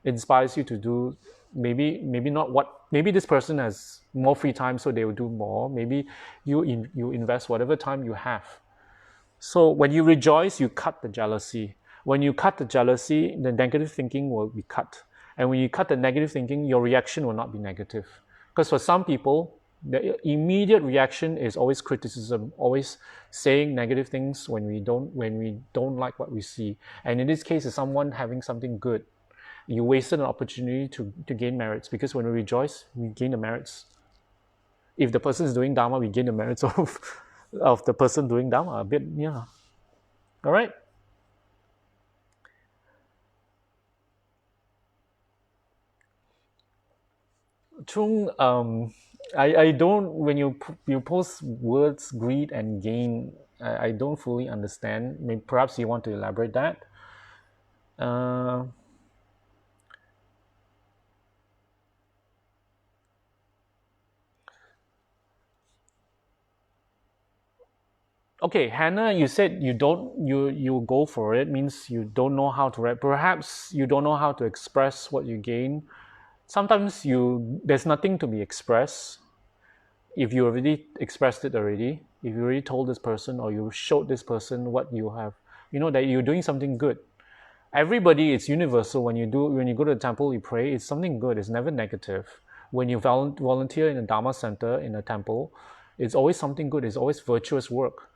It inspires you to do maybe not what maybe this person has more free time, so they will do more. Maybe you invest whatever time you have. So when you rejoice, you cut the jealousy. When you cut the jealousy, the negative thinking will be cut. And when you cut the negative thinking, your reaction will not be negative. Because for some people, the immediate reaction is always criticism, always saying negative things when we don't like what we see. And in this case, it's someone having something good. You wasted an opportunity to gain merits, because when we rejoice, we gain the merits. If the person is doing Dharma, we gain the merits of the person doing Dharma a bit, yeah. All right. Chung, I don't, when you post words greed and gain, I don't fully understand. Maybe perhaps you want to elaborate that. Okay, Hannah, you said you go for it, means you don't know how to write. Perhaps you don't know how to express what you gain. Sometimes there's nothing to be expressed. If you already expressed it already, if you already told this person or you showed this person what you have, that you're doing something good. Everybody, it's universal. When you go to the temple, you pray, it's something good. It's never negative. When you volunteer in a Dharma center, in a temple, it's always something good. It's always virtuous work.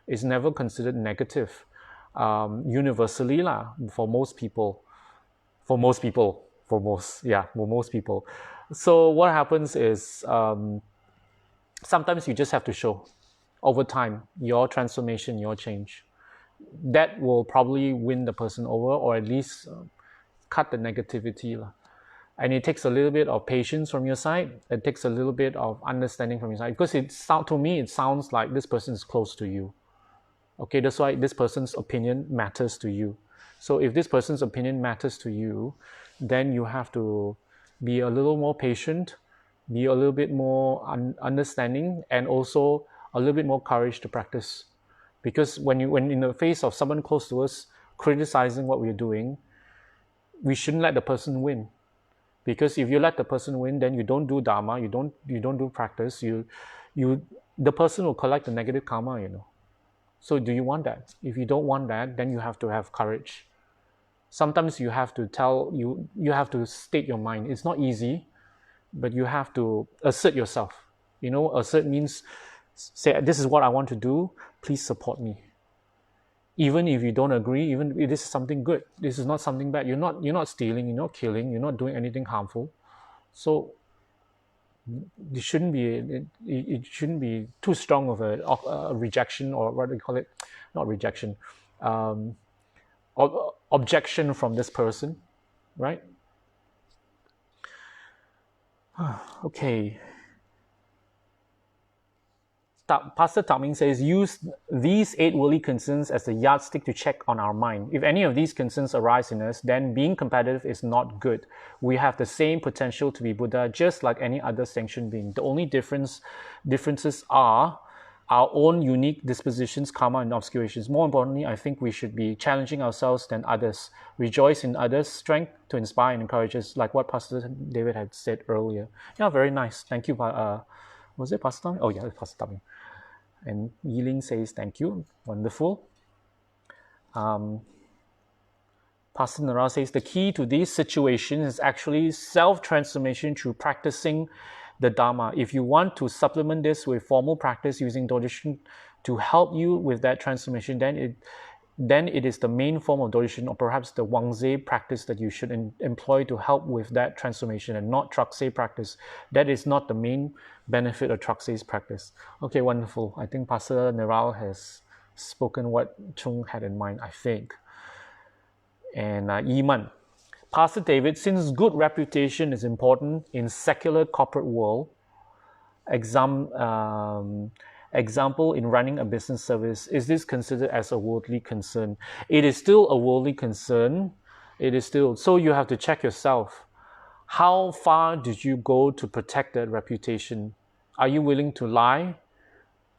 It's never considered negative, universally lah, for most people. For most people. So what happens is, sometimes you just have to show over time your transformation, your change. That will probably win the person over, or at least cut the negativity. And it takes a little bit of patience from your side. It takes a little bit of understanding from your side, because to me it sounds like this person is close to you. Okay, that's why this person's opinion matters to you. So if this person's opinion matters to you, then you have to be a little more patient, be a little bit more understanding, and also a little bit more courage to practice. Because when in the face of someone close to us criticizing what we're doing, we shouldn't let the person win. Because if you let the person win, then you don't do Dharma, you don't do practice, the person will collect the negative karma, So do you want that? If you don't want that, then you have to have courage. Sometimes you have to you have to state your mind. It's not easy, but you have to assert yourself. Assert means say, this is what I want to do, please support me. Even if you don't agree, even if this is something good, this is not something bad. You're not stealing, you're not killing, you're not doing anything harmful. So it shouldn't be too strong of a rejection, or what do you call it? Not rejection, objection from this person, right? Okay. Pastor Taming says, use these 8 worldly concerns as the yardstick to check on our mind. If any of these concerns arise in us, then being competitive is not good. We have the same potential to be Buddha, just like any other sanctioned being. The only differences are our own unique dispositions, karma, and obscurations. More importantly, I think we should be challenging ourselves than others. Rejoice in others' strength to inspire and encourage us, like what Pastor David had said earlier. Yeah, very nice. Thank you. Was it Pastor Taming? Oh yeah, Pastor Taming. And Yiling says, thank you. Wonderful. Pastor Nara says, the key to these situations is actually self-transformation through practicing the Dharma. If you want to supplement this with formal practice using Dodishin to help you with that transformation, then it is the main form of Dodishin, or perhaps the Wangzhe practice that you should employ to help with that transformation, and not Trukshe practice. That is not the main benefit of Trukshe's practice. Okay, wonderful. I think Pastor Neral has spoken what Chung had in mind, I think. And Yiman. Pastor David, since good reputation is important in secular corporate world, example in running a business service, is this considered as a worldly concern? It is still a worldly concern. It is still. So you have to check yourself. How far did you go to protect that reputation? Are you willing to lie?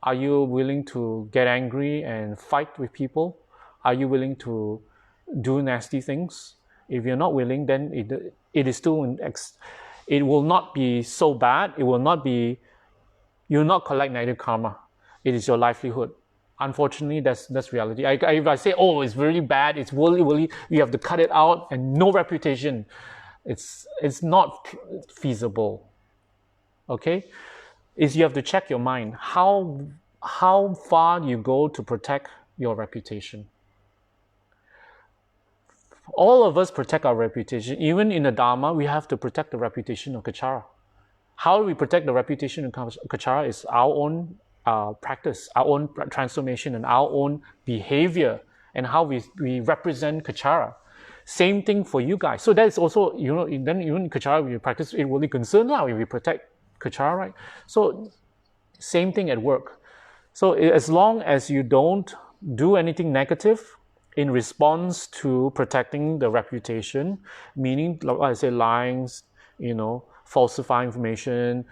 Are you willing to get angry and fight with people? Are you willing to do nasty things? If you're not willing, then it is still it will not be so bad. It will not be, you'll not collect negative karma. It is your livelihood. Unfortunately, that's reality. If I say, oh, it's really bad, it's really, you have to cut it out and no reputation, it's not feasible. Okay, is you have to check your mind how far you go to protect your reputation. All of us protect our reputation. Even in the Dharma, we have to protect the reputation of Kechara. How do we protect the reputation of Kechara is our own practice, our own transformation, and our own behavior, and how we represent Kechara. Same thing for you guys. So that is also, then even Kechara, we practice Eight Worldly Concern now, we protect Kechara, right? So same thing at work. So as long as you don't do anything negative in response to protecting the reputation, meaning, like I say, lying, falsifying information,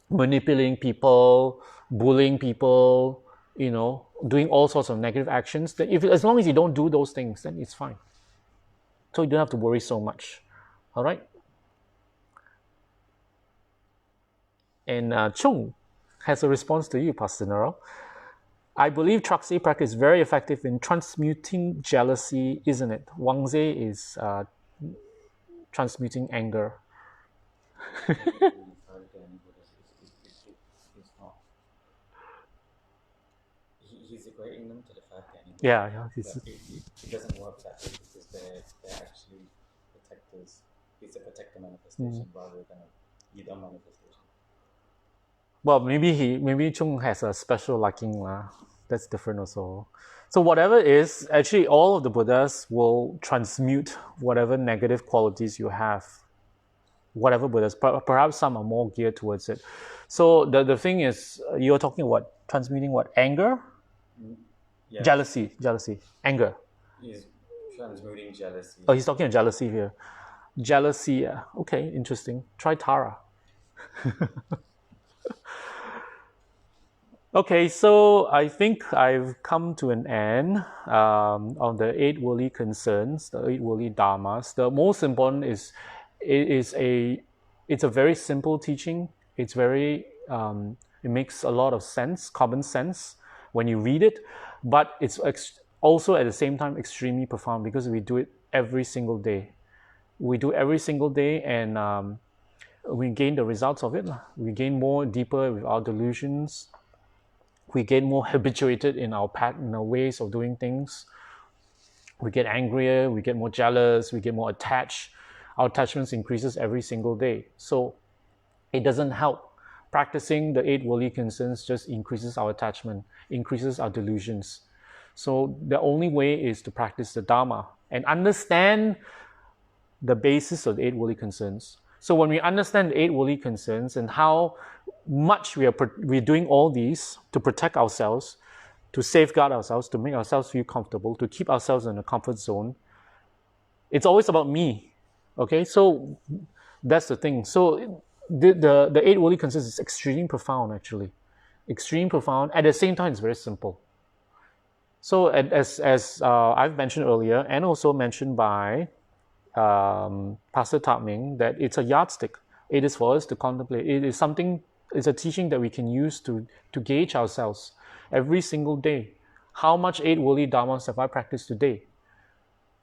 manipulating people, bullying people, doing all sorts of negative actions, then as long as you don't do those things, then it's fine. So you don't have to worry so much. All right? And Chung has a response to you, Pastor Nero. I believe Truxie practice is very effective in transmuting jealousy, isn't it? Wangze is transmuting anger. He's equating them to the five animals. Yeah. It doesn't work that way because they're actually protectors. It's a protector manifestation rather than a Yidam manifestation. Well, maybe Chung has a special liking That's different also. So whatever it is, actually all of the Buddhas will transmute whatever negative qualities you have. Whatever Buddhas, perhaps some are more geared towards it. So the thing is, you're talking about transmuting what? Anger? Yeah. Jealousy, anger. He's transmuting jealousy. Oh, he's talking about jealousy here. Jealousy, okay, interesting. Try Tara. Okay, so I think I've come to an end on the Eight Worldly Concerns, the Eight Worldly Dharmas. The most important is it's a very simple teaching. It's very it makes a lot of sense, common sense when you read it, but it's also at the same time extremely profound because we do it every single day. We do every single day, and we gain the results of it. We gain more deeper with our delusions. We get more habituated in our pattern, in our ways of doing things. We get angrier, we get more jealous, we get more attached. Our attachments increases every single day. So it doesn't help. Practicing the Eight Worldly Concerns just increases our attachment, increases our delusions. So the only way is to practice the Dharma and understand the basis of the Eight Worldly Concerns. So when we understand the Eight Worldly Concerns and how much we're doing all these to protect ourselves, to safeguard ourselves, to make ourselves feel comfortable, to keep ourselves in a comfort zone, it's always about me. Okay, so that's the thing. So the Eight Worldly Concerns is extremely profound, actually. Extremely profound. At the same time, it's very simple. So as I've mentioned earlier, and also mentioned by Pastor Tatming, that it's a yardstick. It is for us to contemplate. It is something, it's a teaching that we can use to gauge ourselves every single day. How much Eight Worldly Dharmas have I practiced today?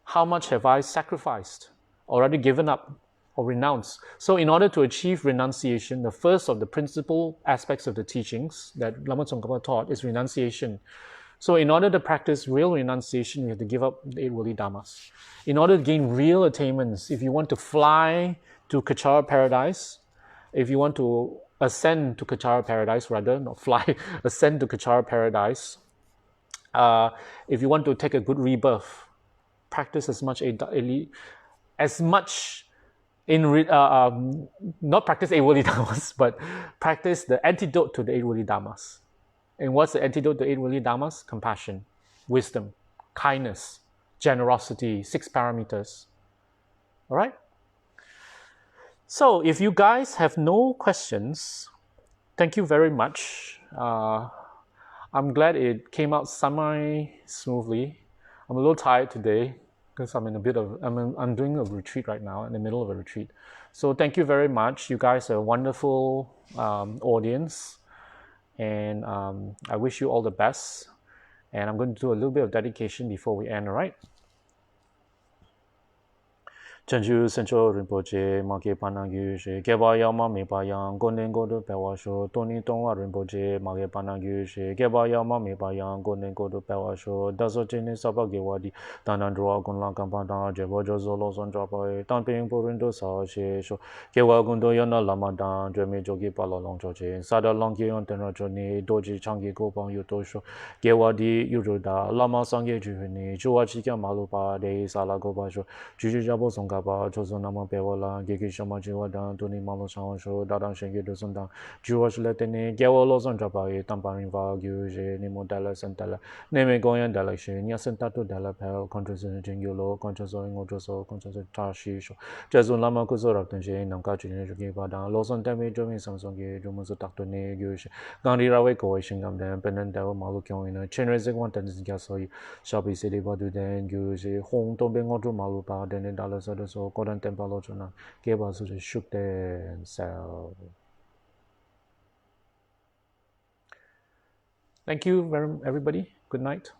How much have I sacrificed, already given up, or renounced? So in order to achieve renunciation, the first of the principal aspects of the teachings that Lama Tsongkhapa taught is renunciation. So in order to practice real renunciation, we have to give up the Eight Worldly Dharmas. In order to gain real attainments, if you want to fly to Kechara paradise, if you want to ascend to Kechara paradise, rather, not fly, ascend to Kechara paradise, if you want to take a good rebirth, practice as much not practice Eight Worldly Dharmas, but practice the antidote to the Eight Worldly Dharmas. And what's the antidote to Eight Worldly Dharmas? Compassion, wisdom, kindness, generosity, 6 parameters. All right? So if you guys have no questions, thank you very much. I'm glad it came out semi-smoothly. I'm a little tired today because I'm doing a retreat right now, in the middle of a retreat. So thank you very much. You guys are a wonderful audience, and I wish you all the best. And I'm going to do a little bit of dedication before we end, all right? Chanchu Sancho Rinpoche, Maki Panagyu, Keba Yama Mipayang, Gonden Godo Pewasho, Tony Tonga Rinpoche, Maki Panagyu, Keba Yama Mipayang, Gonden Godo Pewasho, Dazo Chene Sapa Gewadi, Tanandroa Gunla Kampana, Jebo Jozolo Sondrapa, Tamping Purindo Sa Sho, Kewa Gundo Yana Lamadan, Jeme Jogi Palo Long Choche, Sada Longi on Tenachoni, Doji Changi Kopang Yutosho, Gewadi Yuruda, Lama Sangi Juveni, Chuachika Malupa, De Sala Gobasho, Juju Jabo Songaba, Chosonama Pevola, Gigi Shama Jiwadan, Tuni Malo Shansho, Dadan Shengi Dusundang, Jewish Letene, Gewolo Sondrapa, Tamparin Vague, Nemo Della Santella, Neme Goyan Delection, Yasentato Della Pel, Contrason Jingulo, Contrason Ojoso, Contrason Tashi, Jazun Lama Kuzorak Tenje, Namkachi, Badan, Loson Demi, Jomi Samsongi, Jomuzo Taktone, Gush, Gandhi Rawe Koishingam, then Penandel Malukion, Chenrezig one tennis gasoi, Shabi City Badu, then Gush, Hong Tombing Ojo Malupa, then Dallas so Kodan Tempalojana, gave us a shook and sell. Thank you, everybody. Good night.